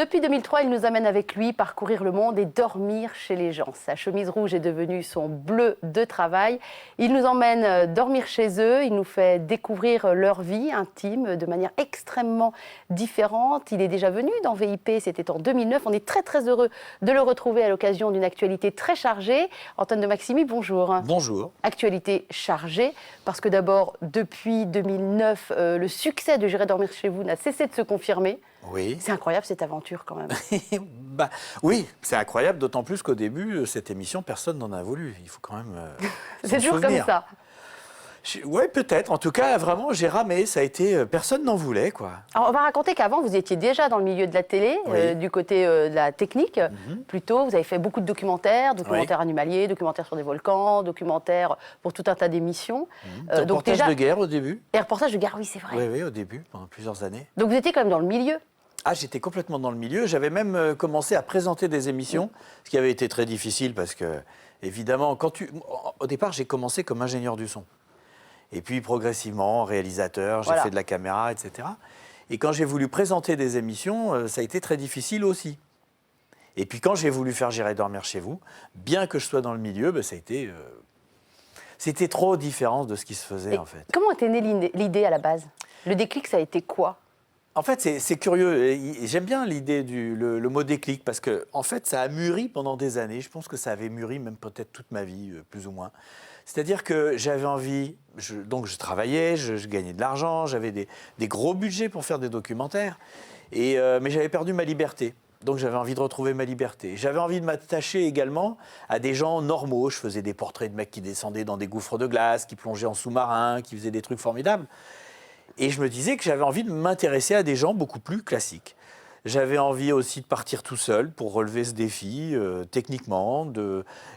Depuis 2003, il nous amène avec lui parcourir le monde et dormir chez les gens. Sa chemise rouge est devenue son bleu de travail. Il nous emmène dormir chez eux, il nous fait découvrir leur vie intime de manière extrêmement différente. Il est déjà venu dans VIP, c'était en 2009. On est très très heureux de le retrouver à l'occasion d'une actualité très chargée. Antoine de Maximi, bonjour. Bonjour. Actualité chargée, parce que d'abord, depuis 2009, le succès de J'irai dormir chez vous n'a cessé de se confirmer. Oui. C'est incroyable cette aventure quand même. Oui, c'est incroyable, d'autant plus qu'au début, cette émission, personne n'en a voulu. Il faut quand même C'est toujours comme ça. Oui, peut-être. En tout cas, vraiment, j'ai ramé. Ça a été... personne n'en voulait, quoi. Alors, on va raconter qu'avant, vous étiez déjà dans le milieu de la télé, Oui. Du côté de la technique. Plutôt, vous avez fait beaucoup de documentaires animaliers, documentaires sur des volcans, documentaires pour tout un tas d'émissions. Reportage de guerre au début. Et reportage de guerre, oui, c'est vrai. Oui, oui, au début, pendant plusieurs années. Donc vous étiez quand même dans le milieu. Ah, j'étais complètement dans le milieu. J'avais même commencé à présenter des émissions, ce qui avait été très difficile parce que, évidemment, au départ, j'ai commencé comme ingénieur du son. Et puis, progressivement, réalisateur, j'ai fait de la caméra, etc. Et quand j'ai voulu présenter des émissions, ça a été très difficile aussi. Et puis, quand j'ai voulu faire J'irai dormir chez vous, bien que je sois dans le milieu, ça a été... c'était trop différent de ce qui se faisait, en fait. Comment était née l'idée à la base? Le déclic, ça a été quoi? En fait, c'est curieux. J'aime bien l'idée le mot déclic parce que, en fait, ça a mûri pendant des années. Je pense que ça avait mûri même peut-être toute ma vie, plus ou moins. C'est-à-dire que j'avais envie, donc je travaillais, je gagnais de l'argent, j'avais des gros budgets pour faire des documentaires, mais j'avais perdu ma liberté. Donc j'avais envie de retrouver ma liberté. J'avais envie de m'attacher également à des gens normaux. Je faisais des portraits de mecs qui descendaient dans des gouffres de glace, qui plongeaient en sous-marin, qui faisaient des trucs formidables. Et je me disais que j'avais envie de m'intéresser à des gens beaucoup plus classiques. J'avais envie aussi de partir tout seul pour relever ce défi, techniquement,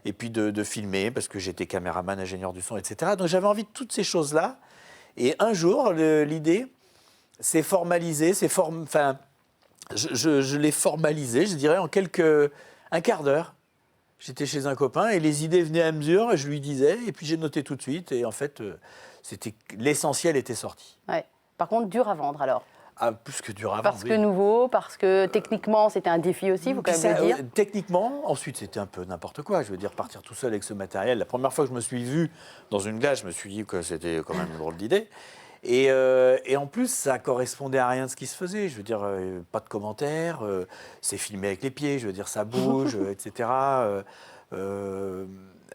et puis de filmer, parce que j'étais caméraman, ingénieur du son, etc. Donc j'avais envie de toutes ces choses-là. Et un jour, l'idée s'est formalisée, je l'ai formalisée, je dirais, en un quart d'heure. J'étais chez un copain et les idées venaient à mesure, et je lui disais, et puis j'ai noté tout de suite, et en fait, l'essentiel était sorti. Ouais. Par contre, dur à vendre alors. Ah, plus que dur à vendre. Parce que nouveau, parce que techniquement c'était un défi aussi, il faut quand même le dire. Techniquement, ensuite c'était un peu n'importe quoi. Je veux dire, partir tout seul avec ce matériel. La première fois que je me suis vu dans une glace, je me suis dit que c'était quand même une drôle d'idée. Et en plus, ça correspondait à rien de ce qui se faisait. Je veux dire, pas de commentaires, c'est filmé avec les pieds, je veux dire, ça bouge, etc.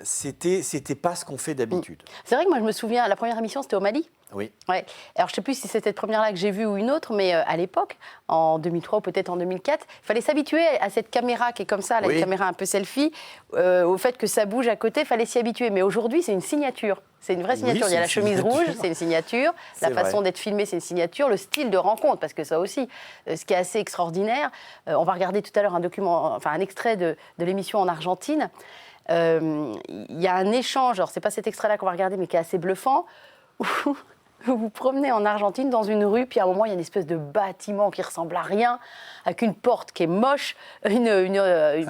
C'était pas ce qu'on fait d'habitude. C'est vrai que moi je me souviens, la première émission c'était au Mali. Oui. Ouais. Alors je ne sais plus si c'était cette première-là que j'ai vue ou une autre, mais à l'époque, en 2003 ou peut-être en 2004, il fallait s'habituer à cette caméra qui est comme ça, la caméra un peu selfie, au fait que ça bouge à côté, il fallait s'y habituer. Mais aujourd'hui, c'est une signature. C'est une vraie signature. Il y a la chemise rouge, c'est une signature. La façon d'être filmé, c'est une signature. Le style de rencontre, parce que ça aussi, ce qui est assez extraordinaire. On va regarder tout à l'heure un extrait de l'émission en Argentine. Il y a un échange, alors c'est pas cet extrait-là qu'on va regarder, mais qui est assez bluffant, où vous vous promenez en Argentine dans une rue, puis à un moment il y a une espèce de bâtiment qui ressemble à rien, avec une porte qui est moche, une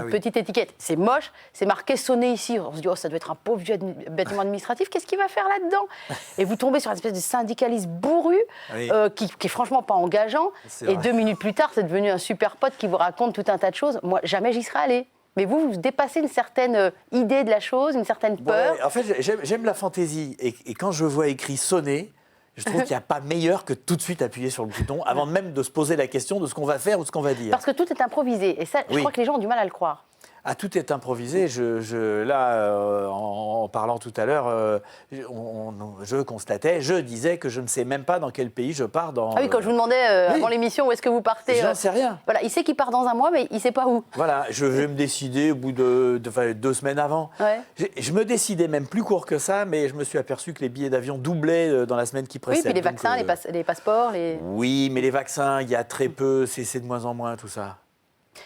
petite étiquette, c'est moche, c'est marqué sonner ici. On se dit, oh, ça doit être un pauvre vieux bâtiment administratif, qu'est-ce qu'il va faire là-dedans? Et vous tombez sur une espèce de syndicaliste bourru, qui est franchement pas engageant, et 2 minutes plus tard, c'est devenu un super pote qui vous raconte tout un tas de choses. Moi, jamais j'y serais allée. Mais vous dépassez une certaine idée de la chose, une certaine peur. En fait, j'aime la fantaisie. Et quand je vois écrit sonner, je trouve qu'il n'y a pas meilleur que tout de suite appuyer sur le bouton avant même de se poser la question de ce qu'on va faire ou de ce qu'on va dire. Parce que tout est improvisé. Et ça, je crois que les gens ont du mal à le croire. Ah, tout est improvisé. En parlant tout à l'heure, je disais que je ne sais même pas dans quel pays je pars. Ah oui, quand je vous demandais avant l'émission où est-ce que vous partez. Je n'en sais rien. Voilà, il sait qu'il part dans un mois, mais il ne sait pas où. Voilà, je vais me décider au bout de 2 semaines avant. Ouais. Je me décidais même plus court que ça, mais je me suis aperçu que les billets d'avion doublaient dans la semaine qui précède. Oui, puis les vaccins, les passeports. Oui, mais les vaccins, il y a très peu, c'est de moins en moins tout ça.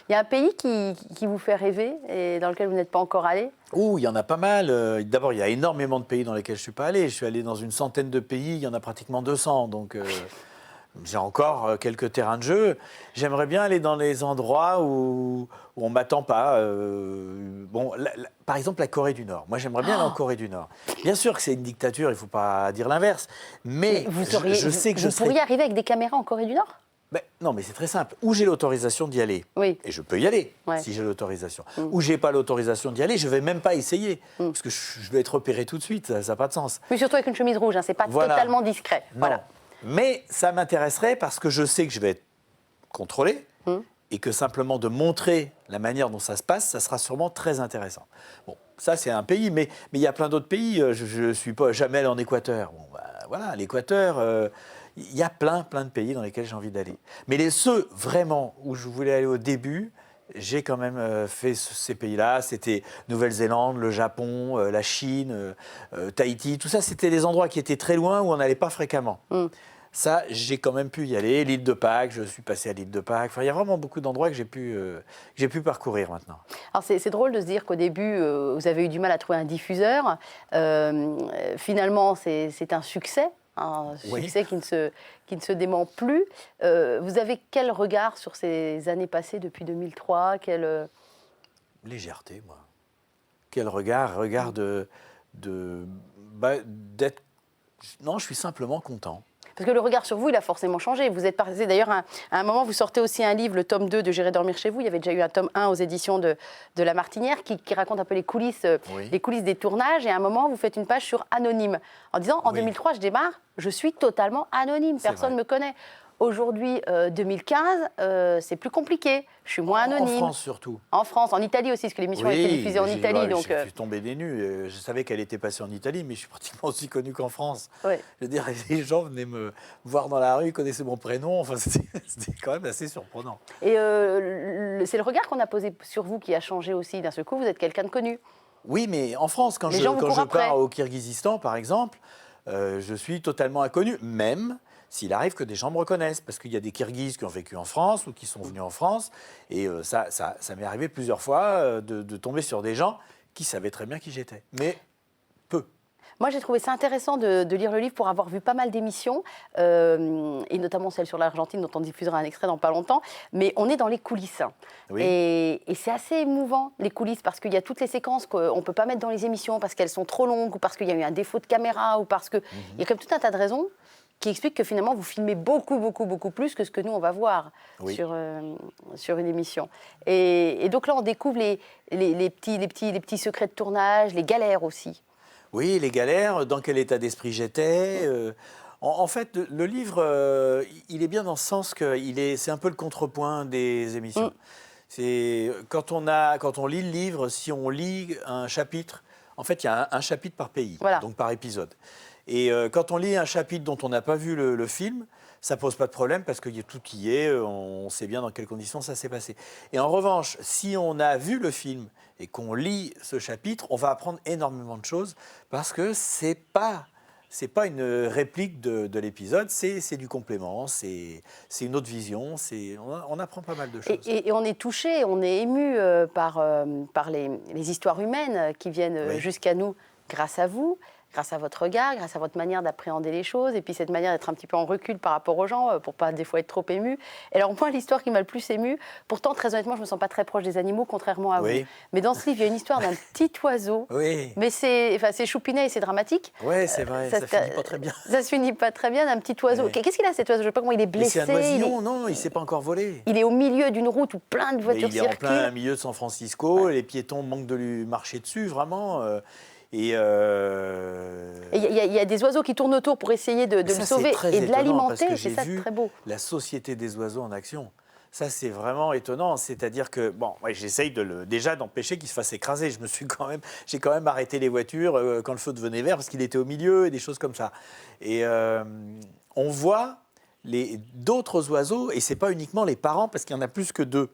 Il y a un pays qui vous fait rêver et dans lequel vous n'êtes pas encore allé? Il y en a pas mal. D'abord, il y a énormément de pays dans lesquels je ne suis pas allé. Je suis allé dans une centaine de pays, il y en a pratiquement 200. Donc, j'ai encore quelques terrains de jeu. J'aimerais bien aller dans les endroits où on ne m'attend pas. Par exemple, la Corée du Nord. Moi, j'aimerais bien aller en Corée du Nord. Bien sûr que c'est une dictature, il ne faut pas dire l'inverse. Mais je sais que vous pourriez arriver avec des caméras en Corée du Nord? Ben, non, mais c'est très simple. Où j'ai l'autorisation d'y aller, Oui. et je peux y aller Ouais. si j'ai l'autorisation. Où j'ai pas l'autorisation d'y aller, je vais même pas essayer, parce que je vais être repéré tout de suite, ça n'a pas de sens. Oui, surtout avec une chemise rouge, hein, c'est pas Voilà. totalement discret. Non. Voilà. Mais ça m'intéresserait parce que je sais que je vais être contrôlé et que simplement de montrer la manière dont ça se passe, ça sera sûrement très intéressant. Bon, ça c'est un pays, mais il y a plein d'autres pays. Je ne suis pas jamais allé en Équateur. Bon, bah, voilà, l'Équateur, il y a plein de pays dans lesquels j'ai envie d'aller. Mais ceux vraiment où je voulais aller au début, j'ai quand même fait ces pays-là. C'était Nouvelle-Zélande, le Japon, la Chine, Tahiti. Tout ça, c'était des endroits qui étaient très loin où on n'allait pas fréquemment. Ça, j'ai quand même pu y aller. L'île de Pâques, je suis passé à l'île de Pâques. Enfin, il y a vraiment beaucoup d'endroits que j'ai pu parcourir maintenant. Alors c'est drôle de se dire qu'au début, vous avez eu du mal à trouver un diffuseur. Finalement, c'est un succès. Un succès qui ne se dément plus. Vous avez quel regard sur ces années passées depuis 2003 Légèreté, moi. Quel regard d'être... Non, je suis simplement content. Parce que le regard sur vous, il a forcément changé. Vous êtes passé d'ailleurs à un moment, vous sortez aussi un livre, le tome 2 de J'irai dormir chez vous. Il y avait déjà eu un tome 1 aux éditions de La Martinière qui raconte un peu les coulisses des tournages. Et à un moment, vous faites une page sur Anonyme en disant en 2003, je démarre, je suis totalement anonyme, personne ne me connaît. Aujourd'hui, 2015, c'est plus compliqué. Je suis moins anonyme. En France surtout. En France, en Italie aussi, parce que l'émission a été diffusée en Italie. Donc, je suis tombé des nues. Je savais qu'elle était passée en Italie, mais je suis pratiquement aussi connu qu'en France. Ouais. Je veux dire, les gens venaient me voir dans la rue, connaissaient mon prénom. Enfin, c'était quand même assez surprenant. Et c'est le regard qu'on a posé sur vous qui a changé aussi. D'un seul coup, vous êtes quelqu'un de connu. Oui, mais en France, quand je pars au Kirghizistan, par exemple, je suis totalement inconnu, même s'il arrive que des gens me reconnaissent, parce qu'il y a des Kirghizes qui ont vécu en France ou qui sont venus en France, et ça m'est arrivé plusieurs fois de tomber sur des gens qui savaient très bien qui j'étais, mais peu. Moi, j'ai trouvé ça intéressant de lire le livre pour avoir vu pas mal d'émissions, et notamment celle sur l'Argentine, dont on diffusera un extrait dans pas longtemps, mais on est dans les coulisses. Oui. Et c'est assez émouvant, les coulisses, parce qu'il y a toutes les séquences qu'on ne peut pas mettre dans les émissions parce qu'elles sont trop longues, ou parce qu'il y a eu un défaut de caméra, ou parce qu'il y a quand même tout un tas de raisons qui explique que finalement, vous filmez beaucoup plus que ce que nous, on va voir sur une émission. Et donc là, on découvre les petits secrets de tournage, les galères aussi. Oui, les galères, dans quel état d'esprit j'étais. En fait, le livre, il est bien dans ce sens que c'est un peu le contrepoint des émissions. C'est quand on lit le livre, si on lit un chapitre, en fait, il y a un chapitre par pays, donc par épisode. Et quand on lit un chapitre dont on n'a pas vu le film, ça ne pose pas de problème parce que tout y est, on sait bien dans quelles conditions ça s'est passé. Et en revanche, si on a vu le film et qu'on lit ce chapitre, on va apprendre énormément de choses parce que c'est pas une réplique de l'épisode, c'est du complément, c'est une autre vision, on apprend pas mal de choses. Et on est touché, on est ému par les histoires humaines qui viennent jusqu'à nous grâce à vous. Grâce à votre regard, grâce à votre manière d'appréhender les choses, et puis cette manière d'être un petit peu en recul par rapport aux gens, pour pas des fois être trop ému. Et alors moi, l'histoire qui m'a le plus ému, pourtant très honnêtement, je me sens pas très proche des animaux, contrairement à vous. Mais dans ce livre, il y a une histoire d'un petit oiseau. Mais c'est choupinet et c'est dramatique. Oui, c'est vrai, ça finit pas très bien. Ça se finit pas très bien, d'un petit oiseau. Qu'est-ce qu'il a cet oiseau? Je sais pas comment il est blessé. C'est un oisillon, non, il s'est pas encore volé. Il est au milieu d'une route où plein de voitures circulent. Il est en plein milieu de San Francisco, les piétons manquent de lui marcher dessus, vraiment. Et il y a des oiseaux qui tournent autour pour essayer de le sauver et de l'alimenter. C'est ça, très beau. La société des oiseaux en action. Ça, c'est vraiment étonnant. C'est-à-dire que, j'essaye déjà d'empêcher qu'il se fasse écraser. J'ai quand même arrêté les voitures quand le feu devenait vert parce qu'il était au milieu et des choses comme ça. Et on voit d'autres oiseaux, et c'est pas uniquement les parents parce qu'il y en a plus que 2.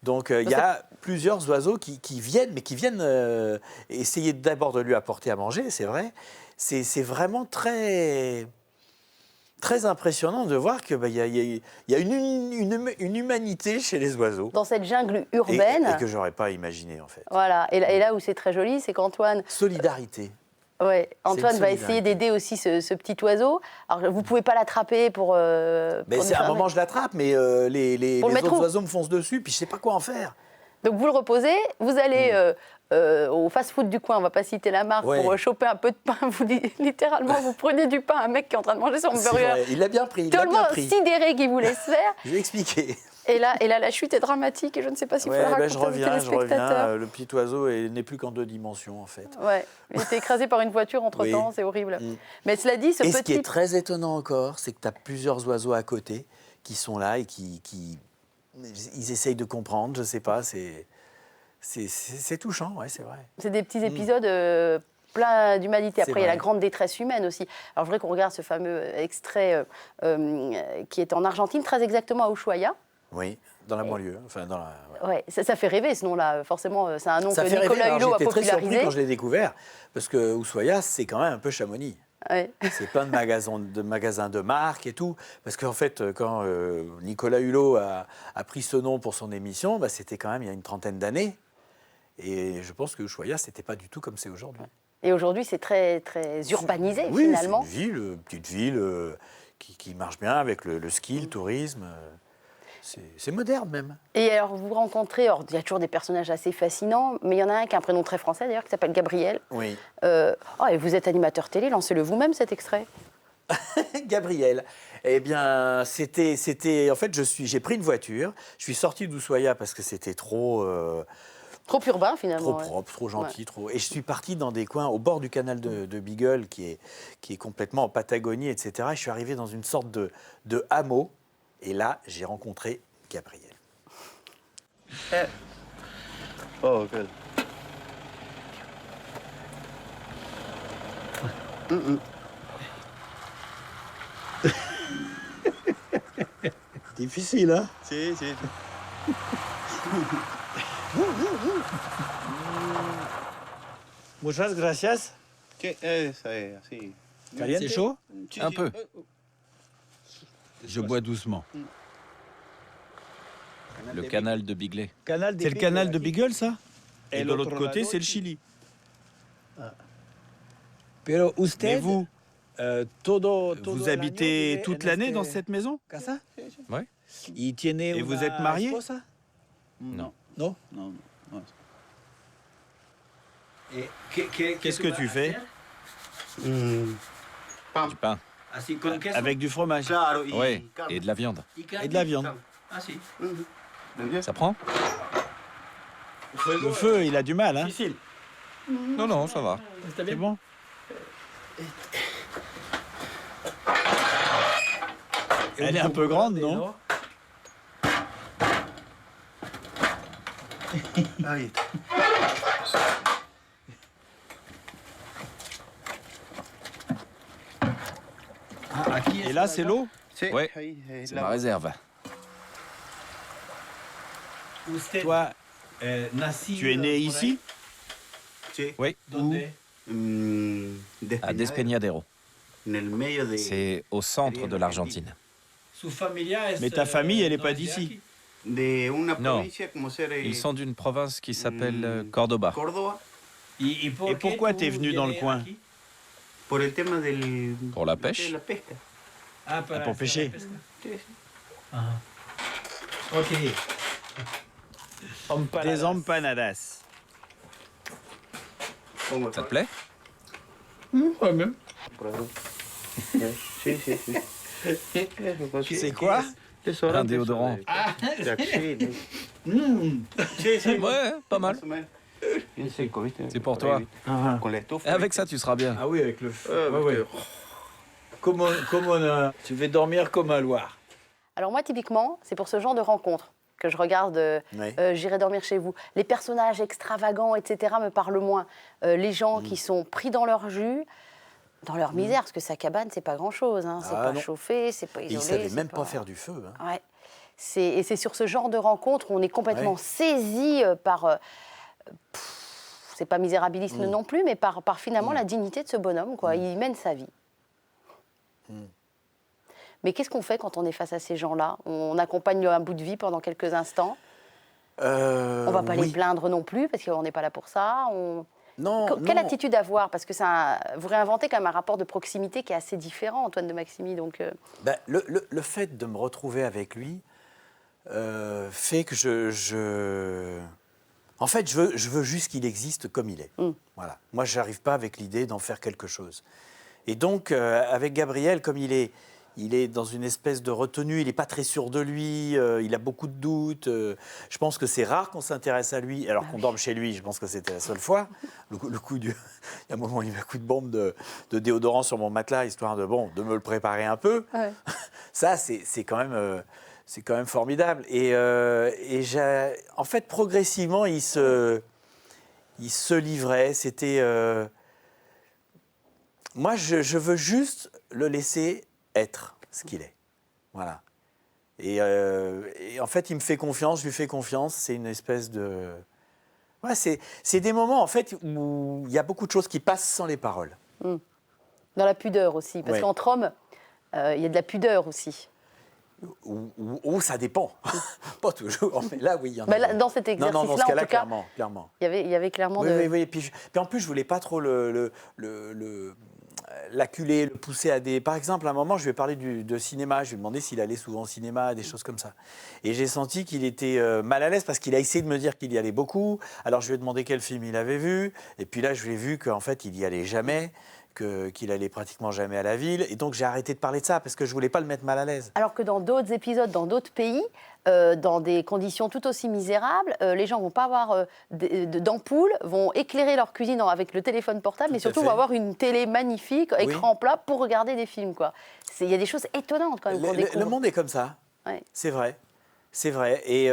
Donc il y a plusieurs oiseaux qui viennent essayer d'abord de lui apporter à manger, c'est vrai. C'est vraiment très, très impressionnant de voir qu'il y a une humanité chez les oiseaux. Dans cette jungle urbaine. Et que je n'aurais pas imaginé en fait. Voilà, et là où c'est très joli, c'est qu'Antoine... Solidarité. Ouais, Antoine va essayer d'aider aussi ce petit oiseau. Alors, vous ne pouvez pas l'attraper pour... À un moment, je l'attrape, mais les autres oiseaux me foncent dessus, puis je ne sais pas quoi en faire. Donc, vous le reposez, vous allez au fast-food du coin, on ne va pas citer la marque, Ouais. pour choper un peu de pain. Littéralement, vous prenez du pain à un mec qui est en train de manger son C'est burger. vrai, il l'a bien pris. Il l'a Tellement bien pris. sidéré qu'il vous laisse faire. Je vais expliquer. Et là, la chute est dramatique et je ne sais pas s'il faut la raconter je aux reviens. téléspectateurs. Le petit oiseau n'est plus qu'en 2 dimensions, en fait. Ouais, il était écrasé par une voiture entre-temps, Oui. c'est horrible. Mm. Mais cela dit, ce Et petit... ce qui est très étonnant encore, c'est que tu as plusieurs oiseaux à côté qui sont là et qui ils essayent de comprendre, je sais pas, c'est touchant, ouais, c'est vrai. C'est des petits épisodes pleins d'humanité. C'est Après, il y a la vrai. grande détresse humaine aussi. Alors, je voudrais qu'on regarde ce fameux extrait qui est en Argentine, très exactement à Ushuaia. Oui, dans la banlieue, enfin dans la... ouais. Ouais, ça fait rêver ce nom-là. Forcément, c'est un nom Ça que fait rêver. Nicolas Alors, Hulot a j'étais très surpris popularisé. quand je l'ai découvert, parce que Ushuaia, c'est quand même un peu Chamonix. Ouais. C'est plein de magasins de marque et tout. Parce qu'en fait, quand Nicolas Hulot a pris ce nom pour son émission, bah, c'était quand même il y a une trentaine d'années. Et je pense que Ushuaia, c'était pas du tout comme c'est aujourd'hui. Et aujourd'hui, c'est très, très urbanisé, Oui, finalement. c'est une ville, petite ville qui marche bien avec le ski, le tourisme. C'est moderne même. Et alors, vous rencontrez, alors, il y a toujours des personnages assez fascinants, mais il y en a un qui a un prénom très français, d'ailleurs, qui s'appelle Gabriel. Oui. Et vous êtes animateur télé, lancez-le vous-même, cet extrait. Gabriel. Eh bien, c'était. En fait, j'ai pris une voiture. Je suis sorti d'Ushuaia parce que c'était trop Trop urbain, finalement. trop propre, trop gentil, trop. Et je suis parti dans des coins au bord du canal de Beagle, qui est complètement en Patagonie, etc. Et je suis arrivé dans une sorte de hameau. Et là, j'ai rencontré Gabriel. Oh, good. Difficile, hein? Sí, sí. Muchas gracias. ¿Qué es así? C'est chaud? Sí, Un sí. peu. Je bois doucement. Le canal de Bigley. C'est le canal de Beagle, ça? Et de l'autre côté, c'est le Chili. Pero Mais usted, vous, todo vous habitez toute l'année dans cette maison? casa? Ouais. Y tiene Et vous una êtes marié? esposa? Non. Non. No, no. Qu'est-ce que tu fais? Mm. Du pain. Avec du fromage Claro, y Ouais. carne. Et de la viande. et de la viande. Ça prend? Le feu, il a du mal, hein? Non, non, ça va. C'est bon? Elle est un peu grande, non? Ahí está. Et là, c'est l'eau? Sí, Ouais, ahí, C'est la- ma réserve. Toi, tu es né ici? Sí. Oui, Mm, à Despeñadero. En el medio de... C'est au centre de l'Argentine. Mais ta famille, elle n'est pas d'ici. De una Non. provincia como ser... Ils sont d'une province qui s'appelle Cordoba. Córdoba. Et pourquoi t'es venu dans le coin? Por el tema del... Pour la pêche. de la pesca. Ah, pour pêcher. Sí, sí. Des empanadas. Pongo Ça te plaît? por ahí. Sí, sí, sí. C'est quoi? Un déodorant. De axil. Sí, sí. Ouais, pas mal. Más o menos. Bien seco, ¿viste? C'est pour Por ahí, toi. ¿viste? Con la estufa. Et avec ça, tu seras bien. Ah oui, avec le feu. Ouais. Tu vas dormir comme un Loir. Alors moi, typiquement, c'est pour ce genre de rencontres que je regarde Oui. J'irai dormir chez vous. Les personnages extravagants, etc., me parlent moins. Les gens qui sont pris dans leur jus, dans leur misère, parce que sa cabane, c'est pas grand-chose. Hein. C'est Ah, pas non. chauffé, c'est pas Et isolé. il savait c'est même pas faire du feu. Hein. Ouais. Et c'est sur ce genre de rencontres où on est complètement Ouais. saisi par... c'est pas misérabilisme non plus, mais par finalement la dignité de ce bonhomme. Quoi. Il mène sa vie. Mais qu'est-ce qu'on fait quand on est face à ces gens-là? On accompagne un bout de vie pendant quelques instants. On ne va pas les plaindre non plus, parce qu'on n'est pas là pour ça. Non, Quelle non. attitude avoir? Parce que vous réinventez quand même un rapport de proximité qui est assez différent, Antoine de Maximi. Donc, Ben, le fait de me retrouver avec lui fait que En fait, je veux juste qu'il existe comme il est. Voilà. Moi, je n'arrive pas avec l'idée d'en faire quelque chose. Et donc, avec Gabriel, comme il est dans une espèce de retenue, il n'est pas très sûr de lui, il a beaucoup de doutes. Je pense que c'est rare qu'on s'intéresse à lui, alors qu'on dorme chez lui, je pense que c'était la seule fois. Il y a un moment où il met un coup de bombe de déodorant sur mon matelas, histoire de me le préparer un peu. Ouais. Ça, c'est quand même formidable. Et en fait, progressivement, il se livrait. C'était... Moi, je veux juste le laisser être ce qu'il est. Voilà. Et en fait, il me fait confiance, je lui fais confiance. C'est une espèce de... Ouais, c'est des moments, en fait, où il y a beaucoup de choses qui passent sans les paroles. Dans la pudeur aussi. Parce qu'entre hommes, il y a de la pudeur aussi. Ou ça dépend. Pas toujours. Mais là, oui, il y en a. Dans cet exercice-là, non, dans ce cas-là, en tout cas, clairement. Il y avait clairement... Oui. Et puis en plus, je voulais pas trop l'acculer, le pousser à des... Par exemple, à un moment, je lui ai parlé de cinéma. Je lui ai demandé s'il allait souvent au cinéma, des choses comme ça. Et j'ai senti qu'il était mal à l'aise parce qu'il a essayé de me dire qu'il y allait beaucoup. Alors, je lui ai demandé quel film il avait vu. Et puis là, je lui ai vu qu'en fait, il y allait jamais, qu'il allait pratiquement jamais à la ville. Et donc, j'ai arrêté de parler de ça parce que je voulais pas le mettre mal à l'aise. Alors que dans d'autres épisodes, dans d'autres pays, dans des conditions tout aussi misérables, les gens vont pas avoir d'ampoules, vont éclairer leur cuisine avec le téléphone portable, mais surtout vont avoir une télé magnifique, écran plat, pour regarder des films, quoi. Il y a des choses étonnantes quand même qu'on découvre. Le monde est comme ça. Ouais. C'est vrai. C'est vrai. Et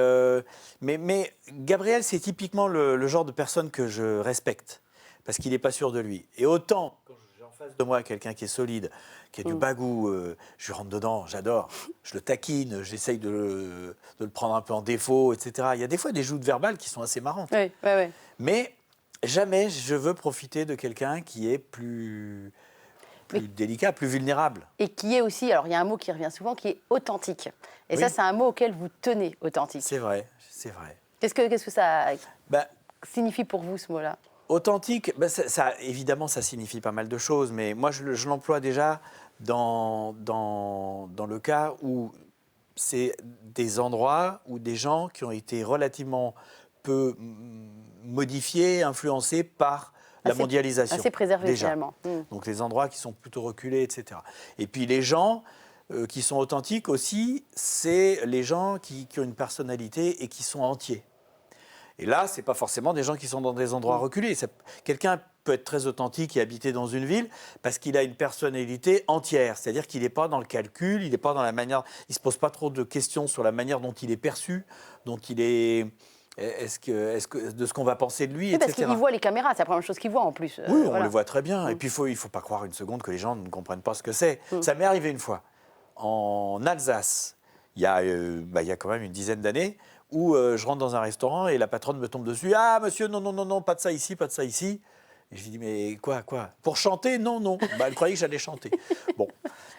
mais Gabriel, c'est typiquement le genre de personne que je respecte parce qu'il n'est pas sûr de lui. Et autant quand j'ai en face de moi quelqu'un qui est solide, qui a du bagou, je rentre dedans, j'adore, je le taquine, j'essaye de le prendre un peu en défaut, etc. Il y a des fois des joutes verbales qui sont assez marrantes. Oui. Mais jamais je veux profiter de quelqu'un qui est plus délicat, plus vulnérable. Et qui est aussi, alors il y a un mot qui revient souvent, qui est authentique. Et ça, c'est un mot auquel vous tenez, authentique. C'est vrai. Qu'est-ce que ça signifie pour vous, ce mot-là ? Authentique, évidemment, ça signifie pas mal de choses, mais moi, je l'emploie déjà dans le cas où c'est des endroits ou des gens qui ont été relativement peu modifiés, influencés par la mondialisation. Assez préservés, finalement. Donc, les endroits qui sont plutôt reculés, etc. Et puis, les gens qui sont authentiques aussi, c'est les gens qui ont une personnalité et qui sont entiers. Et là, ce n'est pas forcément des gens qui sont dans des endroits reculés. Quelqu'un peut être très authentique et habiter dans une ville parce qu'il a une personnalité entière. C'est-à-dire qu'il n'est pas dans le calcul, il n'est pas dans la manière... Il ne se pose pas trop de questions sur la manière dont il est perçu, dont il est... de ce qu'on va penser de lui, etc. Parce qu'il voit les caméras, c'est la première chose qu'il voit en plus. Oui, on le voit très bien. Et puis, il ne faut pas croire une seconde que les gens ne comprennent pas ce que c'est. Ça m'est arrivé une fois, en Alsace, il y a quand même une dizaine d'années, où je rentre dans un restaurant et la patronne me tombe dessus. « Ah, monsieur, non, pas de ça ici, pas de ça ici. » Et je lui dis « Mais quoi ? Pour chanter ? Non. » Elle croyait que j'allais chanter. Bon.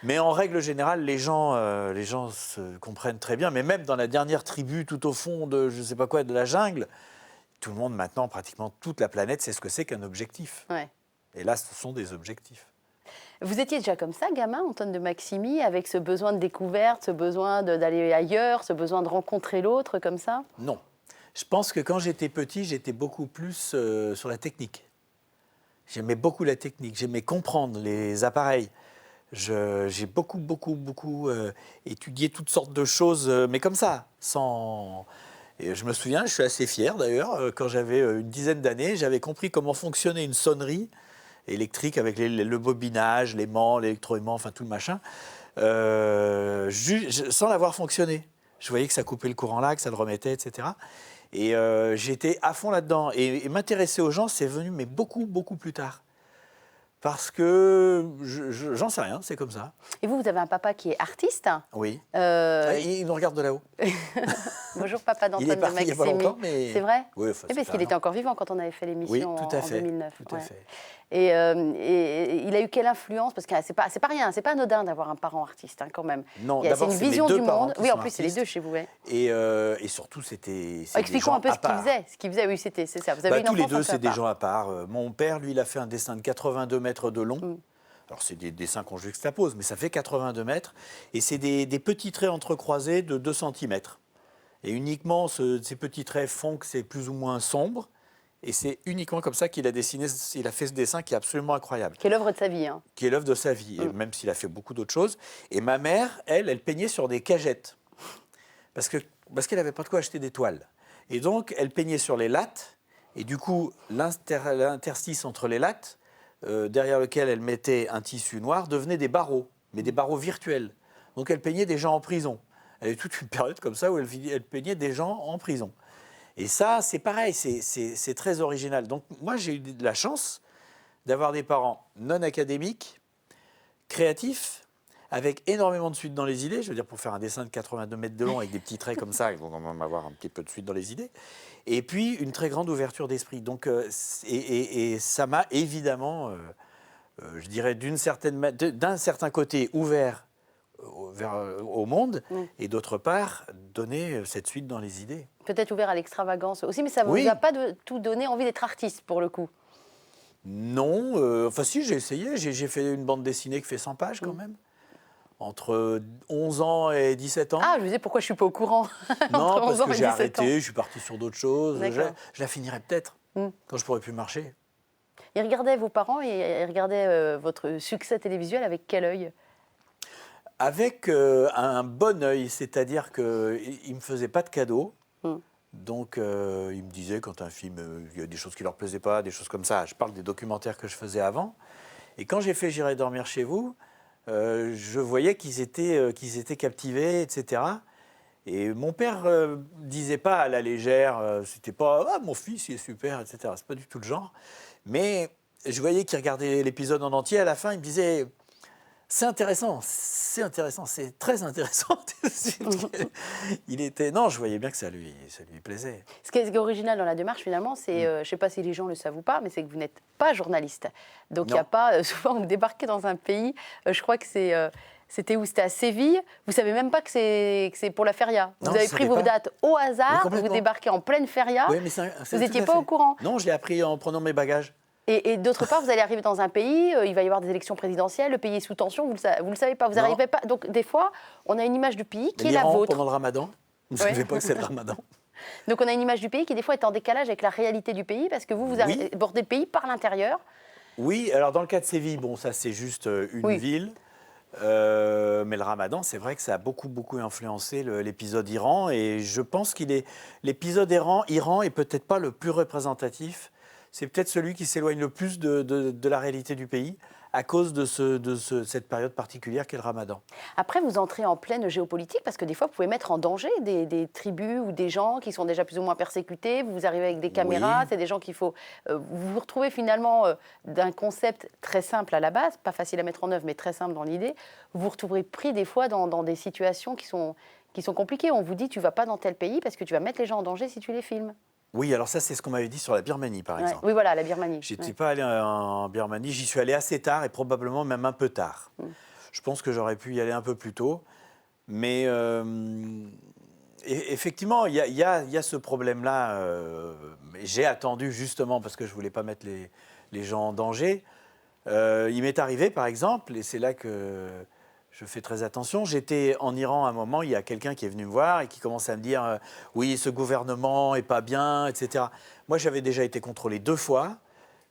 Mais en règle générale, les gens se comprennent très bien. Mais même dans la dernière tribu, tout au fond de, je ne sais pas quoi, de la jungle, tout le monde maintenant, pratiquement toute la planète, sait ce que c'est qu'un objectif. Ouais. Et là, ce sont des objectifs. Vous étiez déjà comme ça, gamin, Antoine de Maximi, avec ce besoin de découverte, ce besoin d'aller ailleurs, ce besoin de rencontrer l'autre, comme ça ? Non. Je pense que quand j'étais petit, j'étais beaucoup plus sur la technique. J'aimais beaucoup la technique, j'aimais comprendre les appareils. J'ai beaucoup étudié toutes sortes de choses, mais comme ça, sans... Et je me souviens, je suis assez fier d'ailleurs, quand j'avais une dizaine d'années, j'avais compris comment fonctionnait une sonnerie électrique avec le bobinage, l'aimant, l'électroaimant, enfin tout le machin, sans l'avoir fonctionné. Je voyais que ça coupait le courant là, que ça le remettait, etc. Et j'étais à fond là-dedans. Et m'intéresser aux gens, c'est venu mais beaucoup plus tard. Parce que j'en sais rien, c'est comme ça. Et vous avez un papa qui est artiste ? Oui. Il nous regarde de là-haut. Bonjour papa d'Antoine de Maximi. Il est parti il n'y a pas longtemps, mais... C'est vrai ? Oui, parce qu'il était encore vivant quand on avait fait l'émission en 2009. Tout à fait. Et il a eu quelle influence ? Parce que c'est pas rien, c'est pas anodin d'avoir un parent artiste, quand même. Non, d'abord, c'est une vision du monde. Oui, en plus, c'est les deux chez vous. Ouais. Et surtout, c'était... Expliquons un peu ce qu'il faisait. Oui, c'est ça. Vous avez une tous les deux, enfance c'est des gens à part. Mon père, lui, il a fait un dessin de 82 mètres de long. Alors, c'est des dessins qu'on juxtapose, mais ça fait 82 mètres. Et c'est des petits traits entrecroisés de 2 cm. Et uniquement ces petits traits font que c'est plus ou moins sombre. Et c'est uniquement comme ça qu'il a dessiné, il a fait ce dessin qui est absolument incroyable. Qui est l'œuvre de sa vie. Hein. Qui est l'œuvre de sa vie, et même s'il a fait beaucoup d'autres choses. Et ma mère, elle peignait sur des cagettes. Parce qu'elle n'avait pas de quoi acheter des toiles. Et donc, elle peignait sur les lattes. Et du coup, l'interstice entre les lattes, derrière lequel elle mettait un tissu noir, devenait des barreaux, mais des barreaux virtuels. Donc elle peignait des gens en prison. Elle avait toute une période comme ça où elle peignait des gens en prison. Et ça, c'est pareil, c'est très original. Donc moi, j'ai eu de la chance d'avoir des parents non académiques, créatifs, avec énormément de suite dans les idées. Je veux dire, pour faire un dessin de 82 mètres de long avec des petits traits comme ça, il faut quand même avoir un petit peu de suite dans les idées. Et puis, une très grande ouverture d'esprit. Donc, et ça m'a évidemment, je dirais, d'un certain côté ouvert au monde, et d'autre part, donné cette suite dans les idées. Peut-être ouvert à l'extravagance aussi, mais ça ne vous a pas tout donné envie d'être artiste, pour le coup? Non, enfin si, j'ai essayé. J'ai fait une bande dessinée qui fait 100 pages quand même. Entre 11 ans et 17 ans. Ah, je me disais, pourquoi je ne suis pas au courant? Non, parce que j'ai arrêté, je suis parti sur d'autres choses. Je la finirai peut-être, quand je ne pourrai plus marcher. Ils regardaient vos parents et ils regardaient votre succès télévisuel avec quel œil? Avec un bon œil, c'est-à-dire qu'ils ne me faisaient pas de cadeaux. Donc, ils me disaient, quand un film, il y a des choses qui ne leur plaisaient pas, des choses comme ça. Je parle des documentaires que je faisais avant. Et quand j'ai fait J'irai dormir chez vous, je voyais qu'ils étaient captivés, etc. Et mon père disait pas à la légère, c'était pas « Ah, mon fils, il est super », etc. C'est pas du tout le genre. Mais je voyais qu'il regardait l'épisode en entier. À la fin, il me disait « C'est intéressant, c'est très intéressant. » Non, je voyais bien que ça lui plaisait. Ce qui est original dans la démarche, finalement, c'est, je ne sais pas si les gens le savent ou pas, mais c'est que vous n'êtes pas journaliste. Donc, il n'y a pas, souvent, vous débarquez dans un pays, je crois que c'était où? C'était à Séville. Vous ne savez même pas que c'est pour la feria. Vous avez pris vos dates au hasard, vous débarquez en pleine feria. Oui, mais vous n'étiez pas au courant. Non, je l'ai appris en prenant mes bagages. Et d'autre part, vous allez arriver dans un pays, il va y avoir des élections présidentielles, le pays est sous tension, vous le savez pas, vous n'arrivez pas. Donc des fois, on a une image du pays qui est la vôtre. Pendant le ramadan, vous ne savez pas que c'est le ramadan. Donc on a une image du pays qui des fois est en décalage avec la réalité du pays, parce que vous abordez le pays par l'intérieur. Oui, alors dans le cas de Séville, bon, ça c'est juste une ville. Mais le ramadan, c'est vrai que ça a beaucoup influencé l'épisode Iran. Et je pense l'épisode Iran est peut-être pas le plus représentatif. C'est peut-être celui qui s'éloigne le plus de la réalité du pays à cause de cette période particulière qu'est le ramadan. Après, vous entrez en pleine géopolitique parce que des fois, vous pouvez mettre en danger des tribus ou des gens qui sont déjà plus ou moins persécutés. Vous arrivez avec des caméras, c'est des gens qu'il faut... vous vous retrouvez finalement d'un concept très simple à la base, pas facile à mettre en œuvre, mais très simple dans l'idée. Vous vous retrouvez pris des fois dans des situations qui sont compliquées. On vous dit, tu ne vas pas dans tel pays parce que tu vas mettre les gens en danger si tu les filmes. Oui, alors ça, c'est ce qu'on m'avait dit sur la Birmanie, par exemple. Oui, voilà, la Birmanie. J'étais pas allé en Birmanie, j'y suis allé assez tard et probablement même un peu tard. Je pense que j'aurais pu y aller un peu plus tôt. Mais effectivement, il y a ce problème-là. J'ai attendu justement parce que je ne voulais pas mettre les gens en danger. Il m'est arrivé, par exemple, et c'est là que je fais très attention. J'étais en Iran à un moment, il y a quelqu'un qui est venu me voir et qui commence à me dire oui, ce gouvernement n'est pas bien, etc. Moi, j'avais déjà été contrôlé 2 fois.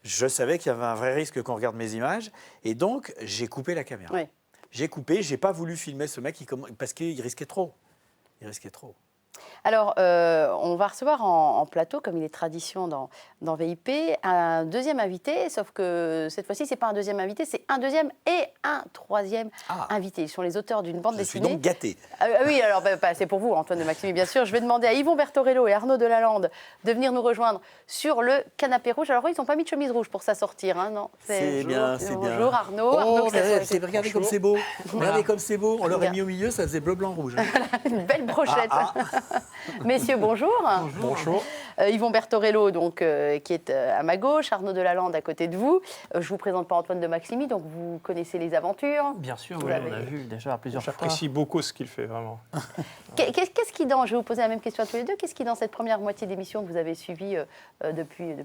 Je savais qu'il y avait un vrai risque qu'on regarde mes images. Et donc, j'ai coupé la caméra. Oui. J'ai coupé, je n'ai pas voulu filmer ce mec parce qu'il risquait trop. Il risquait trop. Alors, on va recevoir en plateau, comme il est tradition dans VIP, un deuxième invité, sauf que cette fois-ci, ce n'est pas un deuxième invité, c'est un deuxième et un troisième invité. Ils sont les auteurs d'une bande dessinée. Je suis donc gâté. Oui, alors c'est pour vous, Antoine de Maximi, bien sûr. Je vais demander à Yvon Bertorello et Arnaud Delalande de venir nous rejoindre sur le canapé rouge. Alors, ils n'ont pas mis de chemise rouge pour ça sortir, hein, non? C'est bien, c'est bien. Bonjour Arnaud. Regardez comme c'est beau. Regardez comme c'est beau. On l'aurait mis au milieu, ça faisait bleu, blanc, rouge. Une belle brochette. Messieurs, bonjour. Bonjour. Yvon Bertorello, donc, qui est à ma gauche, Arnaud Delalande à côté de vous. Je ne vous présente pas Antoine de Maximi, donc vous connaissez les aventures. Bien sûr, Vous oui, l'avez- on a vu déjà plusieurs fois. J'apprécie beaucoup ce qu'il fait, vraiment. Qu'est-ce qui dans, je vais vous poser la même question à tous les deux, qu'est-ce qui dans cette première moitié d'émission que vous avez suivie depuis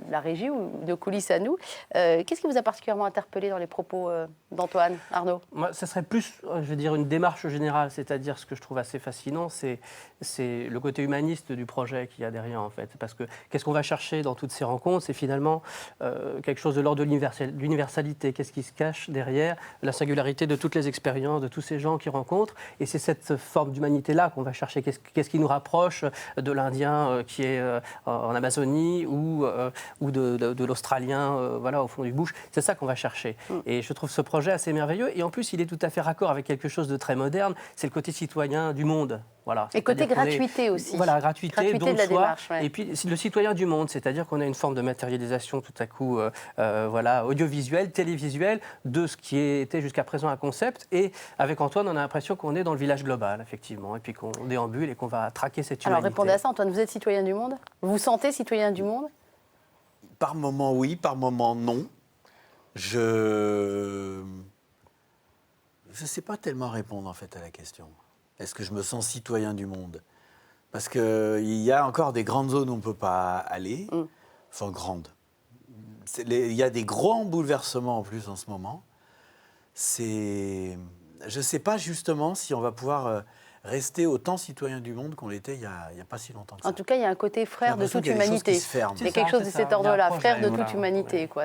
la régie ou de coulisses à nous, qu'est-ce qui vous a particulièrement interpellé dans les propos d'Antoine, Arnaud? Moi, ce serait plus, je veux dire, une démarche générale, c'est-à-dire ce que je trouve assez fascinant, c'est le côté humaniste du projet qu'il y a derrière, en fait. Parce que qu'est-ce qu'on va chercher dans toutes ces rencontres? C'est finalement quelque chose de l'ordre de l'universalité. Qu'est-ce qui se cache derrière la singularité de toutes les expériences, de tous ces gens qui rencontrent? Et c'est cette forme d'humanité-là qu'on va chercher. Qu'est-ce qui nous rapproche de l'Indien qui est en Amazonie ou de l'Australien voilà, au fond du bush? C'est ça qu'on va chercher. Et je trouve ce projet assez merveilleux. Et en plus, il est tout à fait raccord avec quelque chose de très moderne. C'est le côté citoyen du monde. Voilà. Et côté C'est-à-dire qu'on gratuité aussi. Voilà, gratuité, don de de la soi. démarche. Ouais. Et puis le citoyen du monde, c'est-à-dire qu'on a une forme de matérialisation tout à coup voilà, audiovisuelle, télévisuelle, de ce qui était jusqu'à présent un concept. Et avec Antoine, on a l'impression qu'on est dans le village global, effectivement, et puis qu'on déambule et qu'on va traquer cette humanité. Alors répondez à ça, Antoine, vous êtes citoyen du monde? Vous vous sentez citoyen du monde? Par moment, oui, par moment, non. Je ne sais pas tellement répondre, en fait, à la question. Est-ce que je me sens citoyen du monde? Parce qu'il y a encore des grandes zones où on ne peut pas aller. Enfin, grandes. Il y a des grands bouleversements, en plus, en ce moment. Je ne sais pas, justement, si on va pouvoir rester autant citoyen du monde qu'on l'était il n'y a pas si longtemps que ça. En tout cas, il y a un côté frère de toute J'ai l'impression qu'il y a des humanité. choses qui se ferment. Il y a quelque chose de cet ordre-là, frère de toute humanité. Quoi.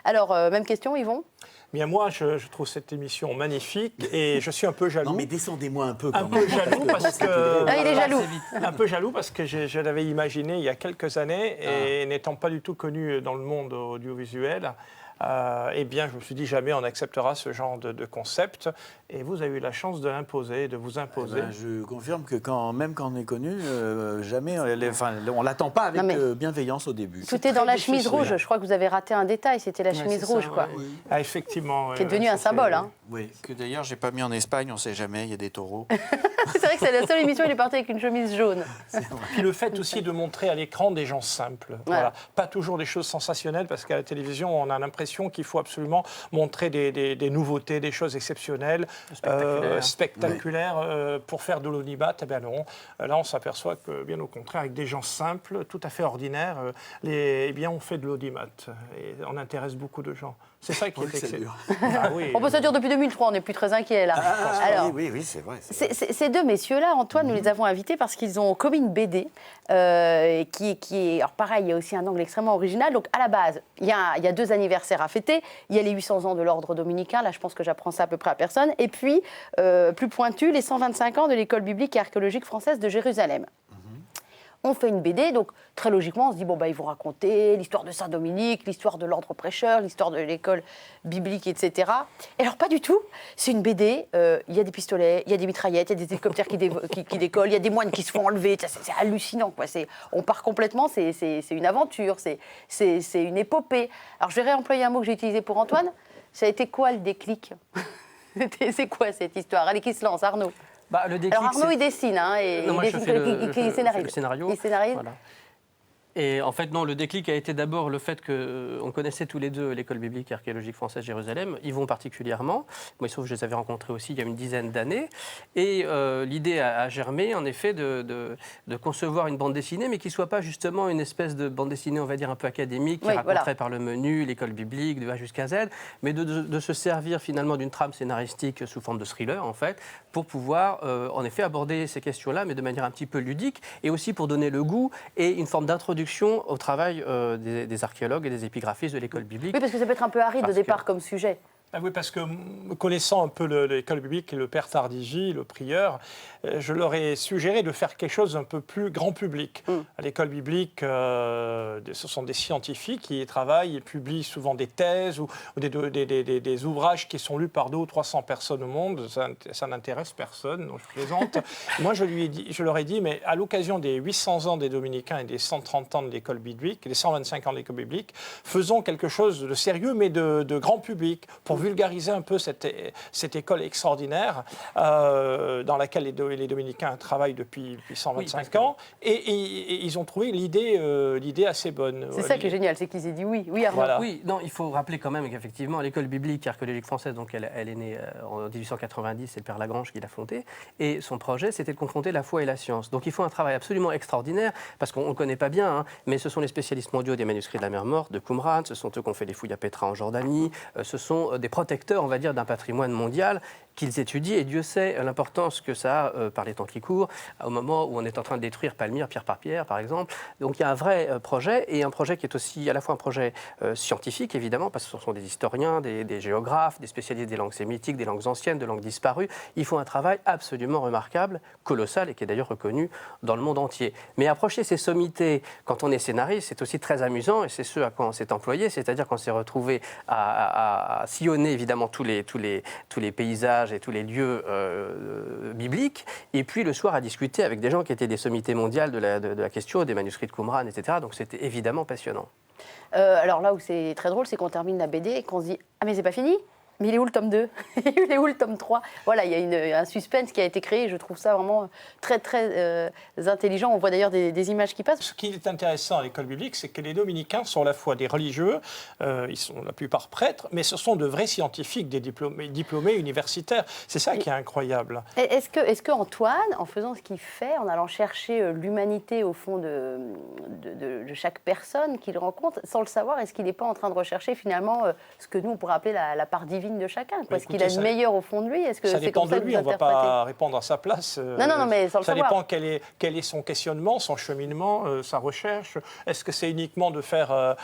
Alors, même question, Yvon? Bien, moi, je trouve cette émission magnifique et je suis un peu jaloux. Non, mais descendez-moi un peu, quand Un même. peu jaloux parce que... Ah, il est jaloux. Un peu jaloux parce que je l'avais imaginé il y a quelques années et n'étant pas du tout connu dans le monde audiovisuel, eh bien, je me suis dit jamais on acceptera ce genre de concept. Et vous avez eu la chance de l'imposer, de vous imposer. Je confirme que même quand on est connu, jamais, on l'attend pas avec bienveillance au début. Tout est dans la chemise rouge. Je crois que vous avez raté un détail. C'était la chemise rouge, quoi. Oui. Ah, effectivement. Qui est devenu un symbole. Hein. Oui, que d'ailleurs, j'ai pas mis en Espagne, on sait jamais, il y a des taureaux. C'est vrai que c'est la seule émission où il est parti avec une chemise jaune. Puis le fait aussi de montrer à l'écran des gens simples. Voilà. Pas toujours des choses sensationnelles, parce qu'à la télévision, on a l'impression qu'il faut absolument montrer des nouveautés, des choses exceptionnelles, spectaculaires pour faire de l'audimat. Eh bien non, là on s'aperçoit que, bien au contraire, avec des gens simples, tout à fait ordinaires, eh bien on fait de l'audimat et on intéresse beaucoup de gens. C'est ça qui est excellent. Ah, oui. On peut se dire depuis 2003, on n'est plus très inquiet là. Alors, oui, c'est vrai. Ces deux messieurs-là, Antoine, nous les avons invités parce qu'ils ont commis une BD qui est... Alors pareil, il y a aussi un angle extrêmement original. Donc à la base, il y a 2 anniversaires à fêter. Il y a les 800 ans de l'ordre dominicain. Là, je pense que j'apprends ça à peu près à personne. Et puis, plus pointu, les 125 ans de l'école biblique et archéologique française de Jérusalem. On fait une BD, donc très logiquement, on se dit, ils vont raconter l'histoire de Saint-Dominique, l'histoire de l'ordre prêcheur, l'histoire de l'école biblique, etc. Et alors, pas du tout. C'est une BD, il y a des pistolets, il y a des mitraillettes, il y a des hélicoptères qui décollent, il y a des moines qui se font enlever. C'est hallucinant, quoi. On part complètement, c'est une aventure, c'est une épopée. Alors, je vais réemployer un mot que j'ai utilisé pour Antoine. Ça a été quoi le déclic? C'est quoi cette histoire? Allez, qui se lance, Arnaud? Le déclic, alors Arnaud, il dessine, hein, et non, il scénarise. le scénario. Il scénarise. Voilà. Et en fait, non, le déclic a été d'abord le fait qu'on connaissait tous les deux l'école biblique et archéologique française Jérusalem, Yvon particulièrement. Moi, il se trouve que je les avais rencontrés aussi il y a une dizaine d'années. Et l'idée a germé, en effet, de concevoir une bande dessinée, mais qui ne soit pas justement une espèce de bande dessinée, on va dire, un peu académique, qui raconterait par le menu l'école biblique de A jusqu'à Z, mais de se servir finalement d'une trame scénaristique sous forme de thriller, en fait, pour pouvoir, en effet, aborder ces questions-là, mais de manière un petit peu ludique, et aussi pour donner le goût et une forme d'introduction au travail des archéologues et des épigraphistes de l'école biblique. Oui, parce que ça peut être un peu aride au départ comme sujet. Ah oui, parce que connaissant un peu l'école biblique et le père Tardigi, le prieur, je leur ai suggéré de faire quelque chose d'un peu plus grand public. À l'école biblique, ce sont des scientifiques qui y travaillent et publient souvent des thèses ou des ouvrages qui sont lus par 200 ou 300 personnes au monde. Ça n'intéresse personne, donc je plaisante. Moi, je leur ai dit, mais à l'occasion des 800 ans des Dominicains et des 130 ans de l'école biblique, des 125 ans de l'école biblique, faisons quelque chose de sérieux, mais de grand public, pour vulgariser un peu cette école extraordinaire dans laquelle les dominicains travaillent depuis 125 ans. Et ils ont trouvé l'idée assez bonne. C'est ça qui est génial, c'est qu'ils aient dit oui. Oui, Arnaud. Voilà. Oui, non, il faut rappeler quand même qu'effectivement, l'école biblique archéologique française, donc elle est née en 1890, c'est le père Lagrange qui l'a fondée, et son projet, c'était de confronter la foi et la science. Donc il faut un travail absolument extraordinaire, parce qu'on ne le connaît pas bien, hein, mais ce sont les spécialistes mondiaux des manuscrits de la mer Morte, de Qumran, ce sont eux qui ont fait les fouilles à Petra en Jordanie, ce sont des protecteurs, on va dire, d'un patrimoine mondial qu'ils étudient, et Dieu sait l'importance que ça a par les temps qui courent, au moment où on est en train de détruire Palmyre, pierre par pierre, par exemple. Donc il y a un vrai projet, et un projet qui est aussi à la fois un projet scientifique, évidemment, parce que ce sont des historiens, des géographes, des spécialistes des langues sémitiques, des langues anciennes, de langues disparues. Ils font un travail absolument remarquable, colossal, et qui est d'ailleurs reconnu dans le monde entier. Mais approcher ces sommités, quand on est scénariste, c'est aussi très amusant, et c'est ce à quoi on s'est employé, c'est-à-dire qu'on s'est retrouvé à sillonner, évidemment, tous les paysages et tous les lieux bibliques, et puis le soir à discuter avec des gens qui étaient des sommités mondiales de la question, des manuscrits de Qumran, etc. Donc c'était évidemment passionnant. Alors là où c'est très drôle, c'est qu'on termine la BD et qu'on se dit « Ah mais c'est pas fini ? Mais il est où le tome 2 ? Il est où le tome 3 ?» Voilà, il y a un suspense qui a été créé, je trouve ça vraiment très très intelligent. On voit d'ailleurs des images qui passent. Ce qui est intéressant à l'école biblique, c'est que les dominicains sont à la fois des religieux, ils sont la plupart prêtres, mais ce sont de vrais scientifiques, des diplômés universitaires. C'est ça qui est incroyable. Est-ce que Antoine, en faisant ce qu'il fait, en allant chercher l'humanité au fond de chaque personne qu'il rencontre, sans le savoir, est-ce qu'il n'est pas en train de rechercher finalement ce que nous on pourrait appeler la part divine de chacun? Est-ce qu'il a le meilleur au fond de lui? Est-ce que ça dépend comme ça de lui, que on ne va pas répondre à sa place. Non, mais sans le ça savoir. dépend quel est son questionnement, son cheminement, sa recherche. Est-ce que c'est uniquement de faire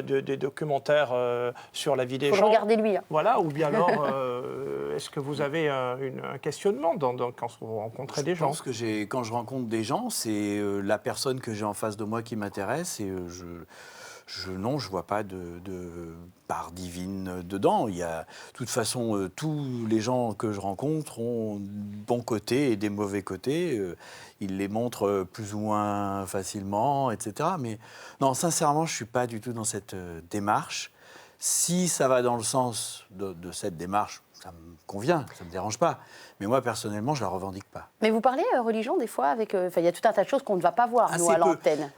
des documentaires sur la vie des gens? Il faut le regarder lui. Hein. Voilà, ou bien alors, est-ce que vous avez un questionnement quand vous rencontrez des gens? Je pense que quand je rencontre des gens, c'est la personne que j'ai en face de moi qui m'intéresse et je ne vois pas de part divine dedans. Il y a, de toute façon, tous les gens que je rencontre ont de bons côtés et des mauvais côtés. Ils les montrent plus ou moins facilement, etc. Mais non, sincèrement, je ne suis pas du tout dans cette démarche. Si ça va dans le sens de cette démarche, ça me convient, ça ne me dérange pas. Mais moi, personnellement, je ne la revendique pas. Mais vous parlez religion des fois avec... il y a tout un tas de choses qu'on ne va pas voir, nous, à l'antenne.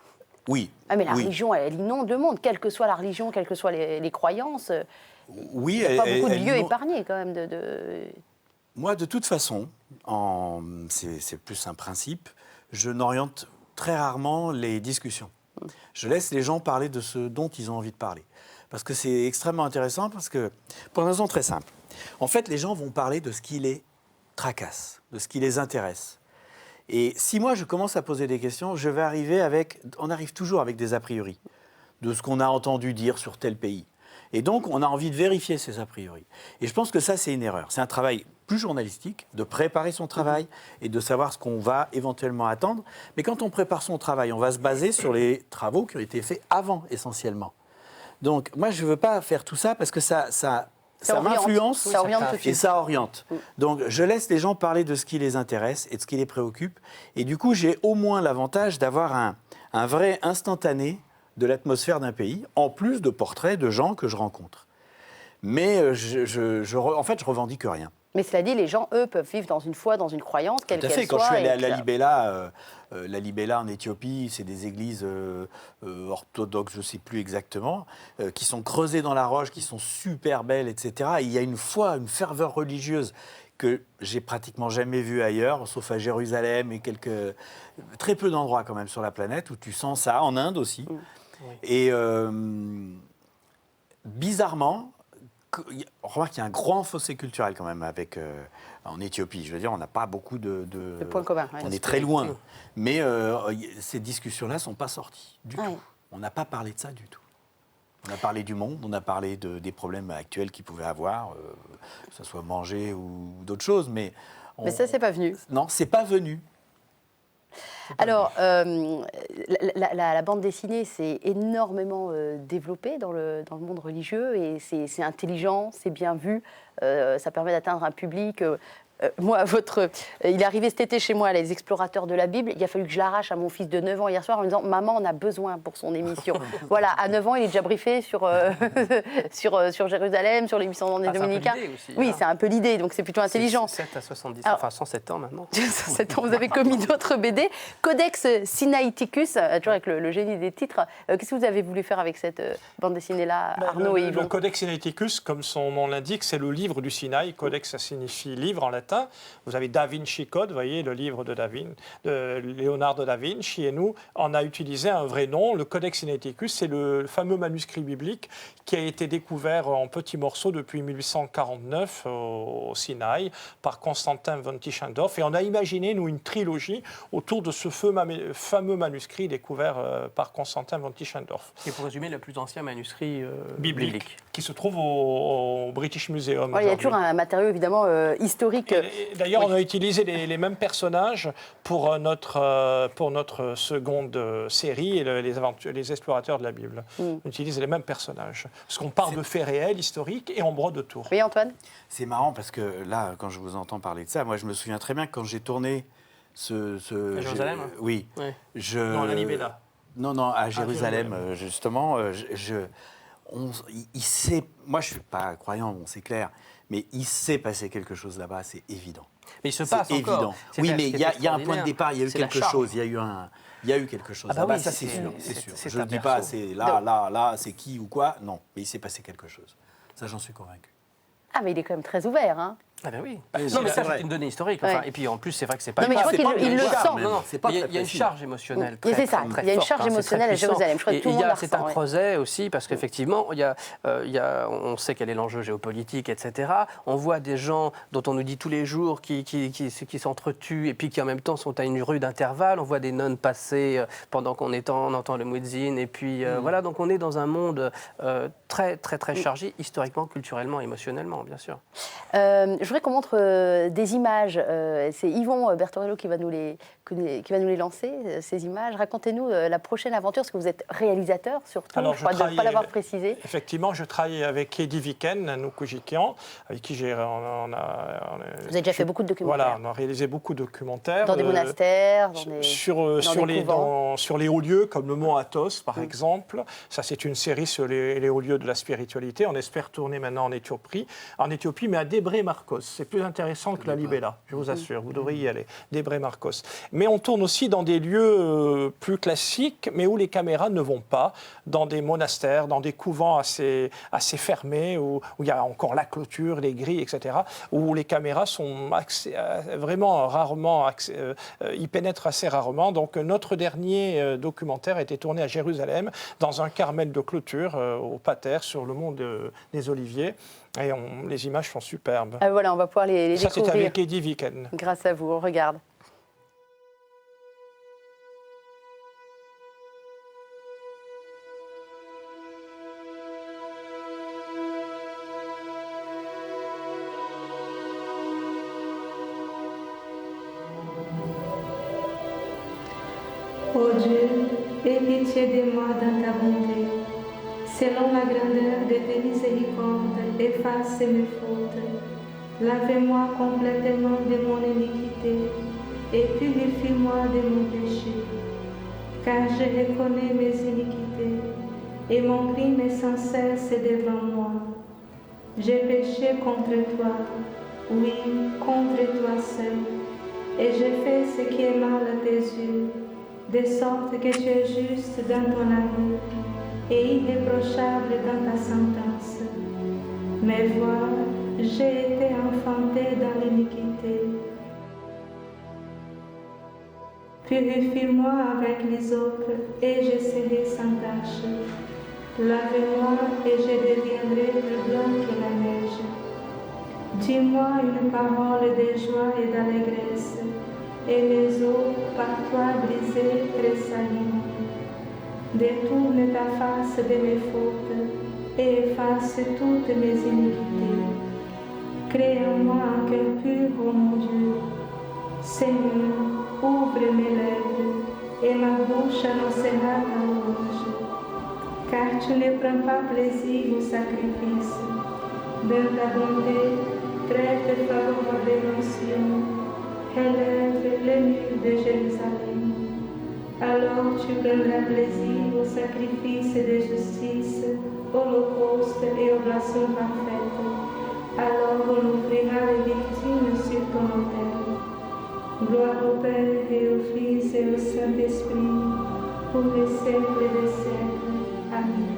Oui. Ah, mais la oui. religion, elle inonde le monde, quelle que soit la religion, quelles que soient les croyances. Oui, il n'y a pas beaucoup de lieux épargnés, quand même. Moi, de toute façon, c'est plus un principe, je n'oriente très rarement les discussions. Je laisse les gens parler de ce dont ils ont envie de parler. Parce que c'est extrêmement intéressant, pour une raison très simple. En fait, les gens vont parler de ce qui les tracasse, de ce qui les intéresse. Et si moi, je commence à poser des questions, on arrive toujours avec des a priori de ce qu'on a entendu dire sur tel pays. Et donc, on a envie de vérifier ces a priori. Et je pense que ça, c'est une erreur. C'est un travail plus journalistique, de préparer son travail et de savoir ce qu'on va éventuellement attendre. Mais quand on prépare son travail, on va se baser sur les travaux qui ont été faits avant, essentiellement. Donc, moi, je ne veux pas faire tout ça parce que ça m'influence et ça oriente. Donc, je laisse les gens parler de ce qui les intéresse et de ce qui les préoccupe. Et du coup, j'ai au moins l'avantage d'avoir un vrai instantané de l'atmosphère d'un pays, en plus de portraits de gens que je rencontre. Mais en fait, je revendique rien. Mais cela dit, les gens, eux, peuvent vivre dans une foi, dans une croyance, quelle qu'elle soit. Quand je suis allé à la Libella en Éthiopie, c'est des églises orthodoxes, je ne sais plus exactement, qui sont creusées dans la roche, qui sont super belles, etc. Et il y a une foi, une ferveur religieuse que j'ai pratiquement jamais vue ailleurs, sauf à Jérusalem et très peu d'endroits quand même sur la planète où tu sens ça, en Inde aussi. Oui. Et bizarrement, on remarque qu'il y a un grand fossé culturel quand même en Éthiopie. Je veux dire, on n'a pas beaucoup de points communs. On est très loin. Mais ces discussions-là ne sont pas sorties du tout. On n'a pas parlé de ça du tout. On a parlé du monde, on a parlé des problèmes actuels qu'ils pouvaient avoir, que ce soit manger ou d'autres choses. Mais ça, c'est pas venu. Non, c'est pas venu. Alors, la bande dessinée s'est énormément développée dans le monde religieux et c'est intelligent, c'est bien vu, ça permet d'atteindre un public moi, il est arrivé cet été chez moi, les explorateurs de la Bible. Il a fallu que je l'arrache à mon fils de 9 ans hier soir en me disant « Maman, on a besoin pour son émission ». Voilà, à 9 ans, il est déjà briefé sur Jérusalem, sur les 800 ans des Dominicains. Aussi, oui, c'est un peu l'idée, donc c'est plutôt intelligent. 7 à 70, Alors, enfin 107 ans maintenant. 107 ans, vous avez commis d'autres BD. Codex Sinaiticus, toujours avec le génie des titres. Qu'est-ce que vous avez voulu faire avec cette bande dessinée-là, Arnaud et Yvon? Le Codex Sinaiticus, comme son nom l'indique, c'est le livre du Sinaï. Codex, ça signifie livre en latin. Vous avez Da Vinci Code, vous voyez, le livre de Leonardo da Vinci. Et nous, on a utilisé un vrai nom. Le Codex Sinaiticus, c'est le fameux manuscrit biblique qui a été découvert en petits morceaux depuis 1849 au Sinaï par Constantin von Tischendorf. Et on a imaginé, nous, une trilogie autour de ce fameux manuscrit découvert par Constantin von Tischendorf. C'est pour résumer le plus ancien manuscrit biblique qui se trouve au British Museum. Il y a toujours un matériau évidemment historique. D'ailleurs, on a utilisé les mêmes personnages pour notre seconde série, les explorateurs de la Bible. On utilise les mêmes personnages. Parce qu'on parle de faits réels, historiques, et on brode autour. Oui, Antoine? C'est marrant parce que là, quand je vous entends parler de ça, moi je me souviens très bien que quand j'ai tourné à Jérusalem. Oui. Ouais. Non, la Libella. Non, à Jérusalem, justement. Il sait, moi je ne suis pas croyant, bon, c'est clair, mais il s'est passé quelque chose là-bas, c'est évident. Mais il se passe encore. Évident. Oui, mais il y a un point de départ, il y a eu quelque chose, il y a eu quelque chose. Ah bah oui, ça c'est sûr, c'est sûr. C'est Je ne dis pas, c'est là, c'est qui ou quoi, non, mais il s'est passé quelque chose. Ça, j'en suis convaincu. Ah, mais il est quand même très ouvert, hein. Ah ben oui. Ah, Non mais ça vrai. c'est une donnée historique. Ouais. Enfin, et puis en plus c'est vrai que c'est pas. Non mais je crois qu'il le sent. Non, c'est pas il y a très une précis. charge émotionnelle. C'est ça. très Il y a une forte, charge c'est très émotionnelle à puissant. Jérusalem. Je crois que Et tout le il y monde a la c'est un ressent, creuset aussi parce qu'effectivement on sait quel est l'enjeu géopolitique, etc. On voit des gens dont on nous dit tous les jours qui s'entretuent et puis qui en même temps sont à une rue d'intervalle. On voit des nonnes passer pendant on entend le muezzin et puis voilà, donc on est dans un monde très chargé historiquement, culturellement, émotionnellement, bien sûr. Je voudrais qu'on montre des images. C'est Yvon Bertorello qui va nous les lancer, ces images. Racontez-nous la prochaine aventure, parce que vous êtes réalisateur surtout. Alors, je crois ne pas l'avoir précisé. Effectivement, je travaille avec Eddie Viken, Noukoujikian, avec qui vous avez déjà fait beaucoup de documentaires. Voilà, on a réalisé beaucoup de documentaires. Dans des monastères, sur les hauts lieux, comme le mont Athos, par exemple. Ça, c'est une série sur les hauts lieux de la spiritualité. On espère tourner maintenant en Éthiopie, mais à Debre Marcos. C'est plus intéressant que la Libella, je vous assure. Vous devriez y aller, Debre Marcos. Mais on tourne aussi dans des lieux plus classiques, mais où les caméras ne vont pas, dans des monastères, dans des couvents assez fermés, où il y a encore la clôture, les grilles, etc., où les caméras sont vraiment rarement, y pénètrent assez rarement. Donc notre dernier documentaire a été tourné à Jérusalem, dans un carmel de clôture, au Pater, sur le mont des Oliviers. Et les images sont superbes. Ah, voilà, on va pouvoir les Ça, découvrir. c'est avec Eddie Viken. Grâce à vous, on regarde. Ô Dieu, aie pitié de moi dans ta bonté. Selon la grandeur de tes miséricordes, efface mes fautes. Lavez-moi complètement de mon iniquité et purifie-moi de mon péché. Car je reconnais mes iniquités et mon crime est sans cesse devant moi. J'ai péché contre toi, oui, contre toi seul, et j'ai fait ce qui est mal à tes yeux, de sorte que tu es juste dans ton avis et irréprochable dans ta sentence. Mais vois, j'ai été enfanté dans l'iniquité. Purifie-moi avec l'hysope et je serai sans tache. Lavez-moi et je deviendrai plus blanc que la neige. Dis-moi une parole de joie et d'allégresse, et mes os par toi brisés tressailleront. Détourne ta face de mes fautes et efface toutes mes iniquités. Crée en moi un cœur pur, ô mon Dieu. Seigneur, ouvre mes lèvres et ma bouche annoncera ta louange. Car tu ne prends pas plaisir au sacrifice. Dans ta bonté, traite favorablement Sion, relève les murs de Jérusalem. Alors tu prendras plaisir au sacrifice de justice, holocauste et oblation parfaite. Alors on offrira les victimes sur ton autel. Gloire au Père et au Fils et au Saint-Esprit, pour les siècles des siècles. Amen.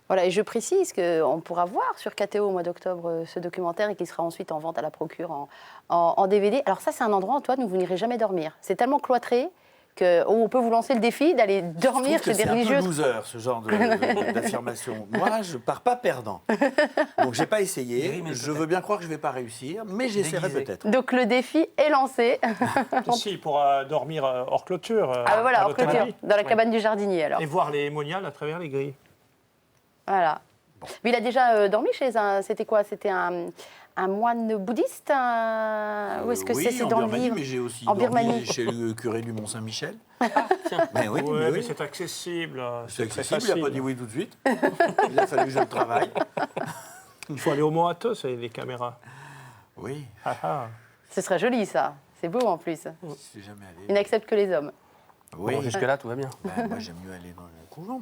Voilà, et je précise qu'on pourra voir sur KTO au mois d'octobre ce documentaire et qui sera ensuite en vente à la procure en DVD. Alors ça, c'est un endroit, Antoine, où vous n'irez jamais dormir. C'est tellement cloîtré qu'on peut vous lancer le défi d'aller dormir chez des religieuses. C'est un peu loser, ce genre d'affirmation. Moi, je pars pas perdant. Donc, j'ai pas essayé. Je veux bien croire que je vais pas réussir, mais j'essaierai peut-être. Donc, le défi est lancé. Si, il pourra dormir hors clôture. Ah voilà, hors clôture, dans la cabane du jardinier, alors. Et voir les moniales à travers les grilles. Voilà. Bon. Mais il a déjà dormi chez un... C'était quoi? C'était un moine bouddhiste Ou est-ce que c'est dans le livre? Mais j'ai aussi en dormi Birmanie. chez le curé du Mont-Saint-Michel. Mais oui, mais c'est accessible. C'est accessible, il n'a pas dit oui tout de suite. Il a fallu que je le travaille. Il faut aller au Mont Athos avec les caméras. Oui. Ce serait joli, ça. C'est beau, en plus. Je suis jamais allé. Il n'accepte que les hommes. Oui. Bon, jusque-là, tout va bien. Moi, j'aime mieux aller dans le couvent.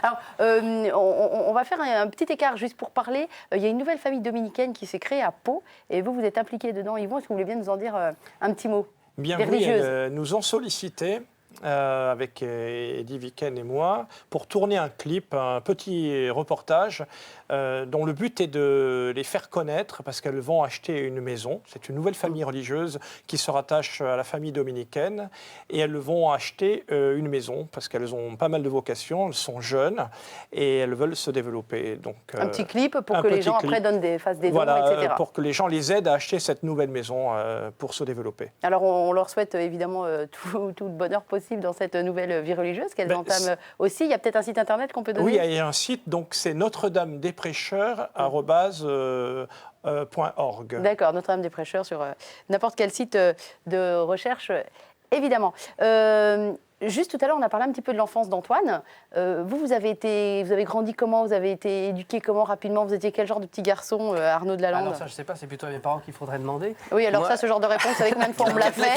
Alors, on va faire un petit écart juste pour parler. Il y a une nouvelle famille dominicaine qui s'est créée à Pau et vous êtes impliqué dedans. Yvon, est-ce que vous voulez bien nous en dire un petit mot? Bien oui, elles nous ont sollicité avec Eddie Viken et moi pour tourner un clip, un petit reportage dont le but est de les faire connaître parce qu'elles vont acheter une maison. C'est une nouvelle famille religieuse qui se rattache à la famille dominicaine et elles vont acheter une maison parce qu'elles ont pas mal de vocations, elles sont jeunes et elles veulent se développer. Donc, un petit clip pour que les gens après fassent des dons, etc. Pour que les gens les aident à acheter cette nouvelle maison pour se développer. Alors on leur souhaite évidemment tout le bonheur possible dans cette nouvelle vie religieuse qu'elles entament aussi. Il y a peut-être un site internet qu'on peut donner? Oui, il y a un site, donc c'est Notre-Dame-des-Prêcheurs.org. D'accord, Notre-Dame-des-Prêcheurs sur n'importe quel site de recherche, évidemment. Juste tout à l'heure, on a parlé un petit peu de l'enfance d'Antoine. Vous avez grandi comment? Vous avez été éduqué comment rapidement? Vous étiez quel genre de petit garçon, Arnaud de Lalande? Alors ça, je ne sais pas, c'est plutôt à mes parents qu'il faudrait demander. Oui, alors ça, ce genre de réponse, c'est vrai que même fois on me l'a fait.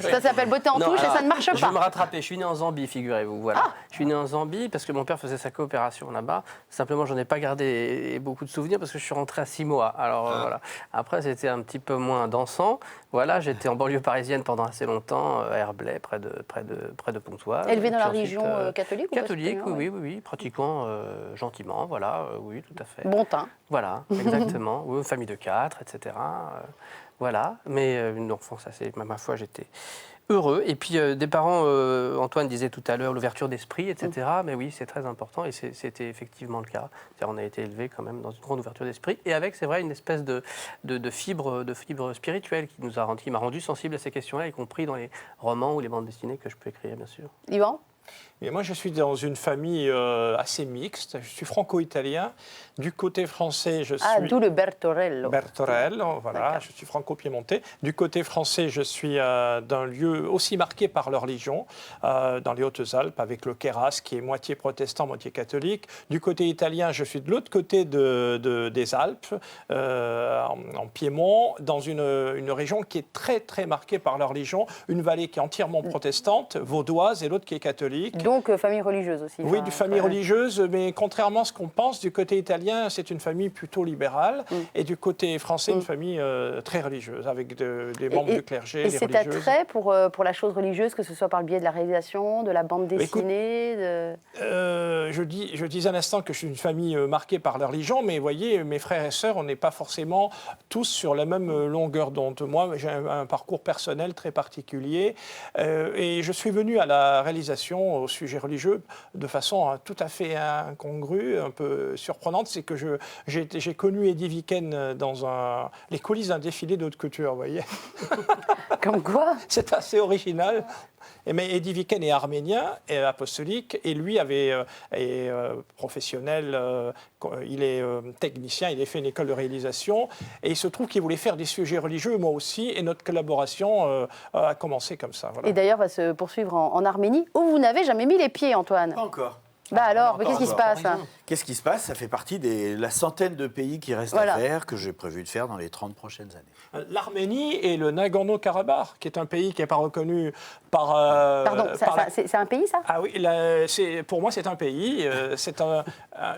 Ça s'appelle beauté en touche et ça ne marche pas. Je vais me rattraper. Je suis né en Zambie, figurez-vous. Voilà. Je suis né en Zambie parce que mon père faisait sa coopération là-bas. Simplement, je n'en ai pas gardé beaucoup de souvenirs parce que je suis rentré à 6 mois. Alors voilà. Après, c'était un petit peu moins dansant. Voilà, j'étais en banlieue parisienne pendant assez longtemps, à Herblay, près de Pontoise. Élevé dans la religion catholique? Catholique, oui, pratiquant gentiment, voilà, oui, tout à fait. Bon teint. Voilà, exactement. Oui, famille de 4, etc. Voilà, mais une enfance assez, ma foi, j'étais heureux. Et puis des parents, Antoine disait tout à l'heure, l'ouverture d'esprit, etc. Mais oui, c'est très important et c'était effectivement le cas. C'est-à-dire, on a été élevé quand même dans une grande ouverture d'esprit et avec, c'est vrai, une espèce de fibre spirituelle qui m'a rendu sensible à ces questions-là, y compris dans les romans ou les bandes dessinées que je peux écrire, bien sûr. Yvan? Et moi, je suis dans une famille assez mixte. Je suis franco-italien. Du côté français, je suis... Ah, d'où le Bertorello. Bertorello, voilà, je suis franco-piémontais. Du côté français, je suis d'un lieu aussi marqué par leur religion, dans les Hautes-Alpes, avec le Queyras, qui est moitié protestant, moitié catholique. Du côté italien, je suis de l'autre côté des Alpes, en Piémont, dans une région qui est très, très marquée par leur religion, une vallée qui est entièrement protestante, vaudoise, et l'autre qui est catholique. Donc, famille religieuse aussi. Oui, du famille religieuse, mais contrairement à ce qu'on pense, du côté italien, c'est une famille plutôt libérale, et du côté français, une famille très religieuse, avec des membres du clergé, et des c'est religieuses. attrait pour la chose religieuse, que ce soit par le biais de la réalisation, de la bande dessinée je dis un instant que je suis une famille marquée par la religion, mais vous voyez, mes frères et sœurs, on n'est pas forcément tous sur la même longueur d'onde. Moi, j'ai un parcours personnel très particulier, et je suis venu à la réalisation au sujet religieux de façon tout à fait incongrue, un peu surprenante. C'est que j'ai connu Eddie Viken dans les coulisses d'un défilé de haute couture, vous voyez. Comme quoi? C'est assez original. Mais Eddie Viken est arménien et apostolique, et lui est professionnel il est technicien, il a fait une école de réalisation, et il se trouve qu'il voulait faire des sujets religieux, moi aussi, et notre collaboration a commencé comme ça. Voilà. Et d'ailleurs, va se poursuivre en Arménie, où vous n'avez jamais mis les pieds, Antoine. Pas encore. Bah alors, mais qu'est-ce qui se passe? Qu'est-ce qui se passe? Ça fait partie de la centaine de pays qui restent à faire, que j'ai prévu de faire dans les 30 prochaines années. L'Arménie et le Nagorno-Karabakh, qui est un pays qui n'est pas reconnu par... Pardon, c'est un pays, ça? Ah oui, pour moi, c'est un pays. C'est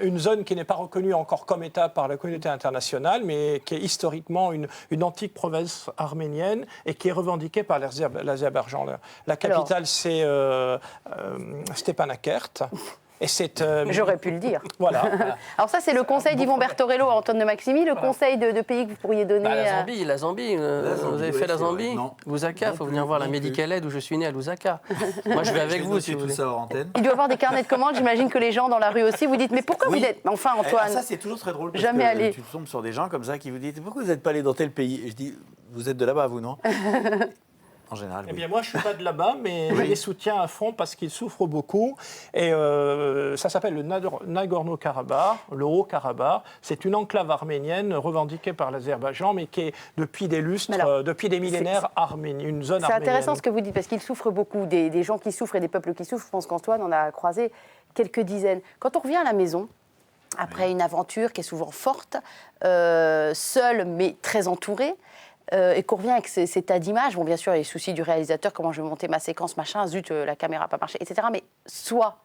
une zone qui n'est pas reconnue encore comme État par la communauté internationale, mais qui est historiquement une antique province arménienne et qui est revendiquée par l'Azerbaïdjan. La capitale, c'est Stepanakert. Et j'aurais pu le dire. Voilà. Alors ça, c'est le conseil d'Yvon Bertorello, Antoine de Maximi, le conseil de pays que vous pourriez donner... La Zambie, vous avez fait la Zambie? Lusaka, il faut venir voir la Medical Aid où je suis né à Lusaka. Moi, je vais avec vous si vous voulez. Il doit y avoir des carnets de commandes, j'imagine que les gens dans la rue aussi vous dites, mais pourquoi vous êtes... Enfin, Antoine... Ça, c'est toujours très drôle, parce jamais que allé. tu tombes sur des gens comme ça qui vous disent, pourquoi vous n'êtes pas allé dans tel pays? Et je dis, vous êtes de là-bas, vous, non? En général, Eh bien, moi, je ne suis pas de là-bas, mais je les soutiens à fond parce qu'ils souffrent beaucoup. Et ça s'appelle le Nagorno-Karabakh, le Haut-Karabakh. C'est une enclave arménienne revendiquée par l'Azerbaïdjan, mais qui est depuis des lustres, depuis des millénaires, une zone arménienne. C'est intéressant ce que vous dites, parce qu'ils souffrent beaucoup, des gens qui souffrent et des peuples qui souffrent. Je pense qu'Antoine en a croisé quelques dizaines. Quand on revient à la maison, après une aventure qui est souvent forte, seule mais très entourée, et qu'on revient avec ces tas d'images, bon bien sûr les soucis du réalisateur, comment je vais monter ma séquence, machin, zut, la caméra n'a pas marché, etc. Mais soit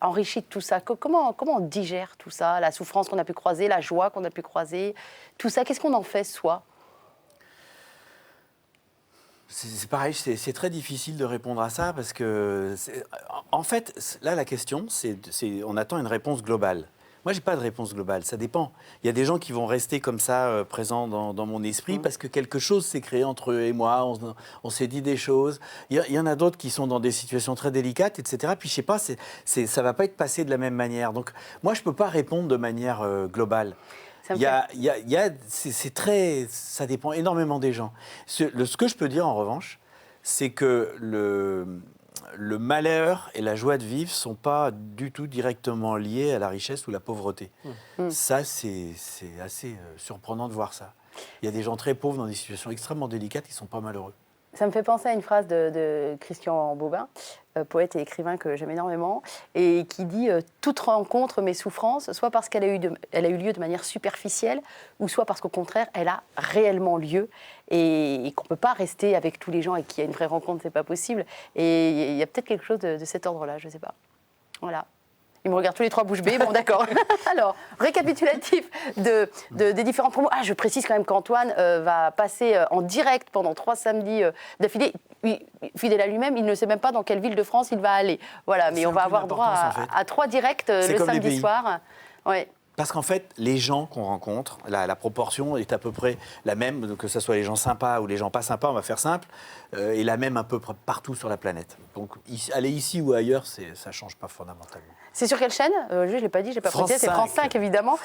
enrichi de tout ça, comment on digère tout ça, la souffrance qu'on a pu croiser, la joie qu'on a pu croiser, tout ça, qu'est-ce qu'on en fait, soit? C'est pareil, c'est très difficile de répondre à ça parce que, en fait, là la question, on attend une réponse globale. Moi, je n'ai pas de réponse globale, ça dépend. Il y a des gens qui vont rester comme ça, présents dans mon esprit, parce que quelque chose s'est créé entre eux et moi, on s'est dit des choses. Il y en a d'autres qui sont dans des situations très délicates, etc. Puis, je ne sais pas, ça ne va pas être passé de la même manière. Donc, moi, je ne peux pas répondre de manière globale. C'est très... Ça dépend énormément des gens. Ce que je peux dire, en revanche, c'est que le malheur et la joie de vivre ne sont pas du tout directement liés à la richesse ou la pauvreté. Ça, c'est assez surprenant de voir ça. Il y a des gens très pauvres dans des situations extrêmement délicates qui ne sont pas malheureux. Ça me fait penser à une phrase de Christian Bobin, poète et écrivain que j'aime énormément, et qui dit « Toute rencontre met souffrance, soit parce qu'elle a eu lieu de manière superficielle, ou soit parce qu'au contraire, elle a réellement lieu, et qu'on ne peut pas rester avec tous les gens et qu'il y a une vraie rencontre, c'est pas possible. » Et il y a peut-être quelque chose de cet ordre-là, je ne sais pas. Voilà. Ils me regardent tous les trois bouche bée, bon d'accord. Alors, récapitulatif des différents promos. Ah, je précise quand même qu'Antoine va passer en direct pendant 3 samedis d'affilée. Fidèle à lui-même, il ne sait même pas dans quelle ville de France il va aller. Voilà, mais on va avoir droit à 3 directs le samedi soir. Ouais. Parce qu'en fait, les gens qu'on rencontre, la proportion est à peu près la même, que ce soit les gens sympas ou les gens pas sympas, on va faire simple, est la même un peu partout sur la planète. Donc, aller ici ou ailleurs, ça ne change pas fondamentalement. C'est sur quelle chaîne? Je ne l'ai pas dit, je n'ai pas précisé. C'est France 5, évidemment.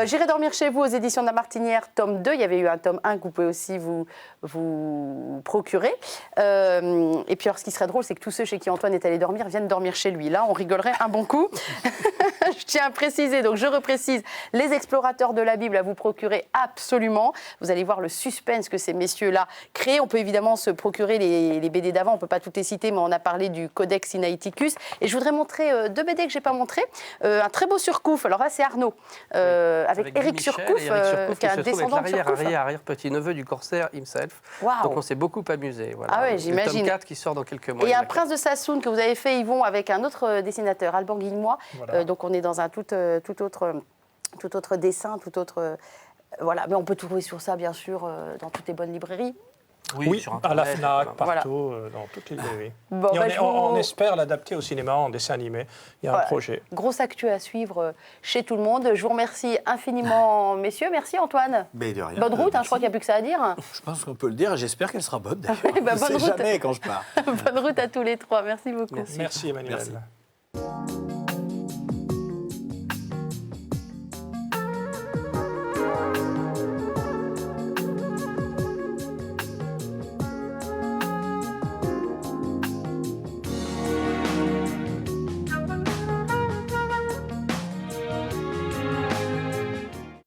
J'irai dormir chez vous aux éditions de La Martinière, tome 2. Il y avait eu un tome 1 que vous pouvez aussi vous procurer. Et puis, alors, ce qui serait drôle, c'est que tous ceux chez qui Antoine est allé dormir viennent dormir chez lui. Là, on rigolerait un bon coup. Je tiens à préciser, donc je reprécise, les explorateurs de la Bible à vous procurer absolument. Vous allez voir le suspense que ces messieurs-là créent. On peut évidemment se procurer les BD d'avant. On ne peut pas toutes les citer, mais on a parlé du Codex Sinaiticus. Et je voudrais montrer 2 BD que je n'ai pas montré. Un très beau Surcouf, alors là c'est Arnaud, avec Éric Surcouf, qui est un descendant de Surcouf. Arrière petit-neveu du corsaire himself. Wow. Donc on s'est beaucoup amusé. Voilà. Ah ouais, j'imagine. Le tome 4 qui sort dans quelques mois. Et un Prince de Sassoon que vous avez fait, Yvon, avec un autre dessinateur, Alban Guillemois. Voilà. Donc on est dans un tout autre dessin, tout autre... voilà, mais on peut trouver sur ça, bien sûr, dans toutes les bonnes librairies. Oui, sur à la FNAC, partout, voilà. Dans toutes les librairies. Bon, on espère l'adapter au cinéma en dessin animé. Il y a un projet. Grosse actu à suivre chez tout le monde. Je vous remercie infiniment, messieurs. Merci, Antoine. Mais de rien. Bonne route, je crois qu'il n'y a plus que ça à dire. Je pense qu'on peut le dire et j'espère qu'elle sera bonne, d'ailleurs. Bonne je ne sais route. jamais quand je pars. Bonne route à tous les trois. Merci beaucoup. Merci Emmanuel. Merci.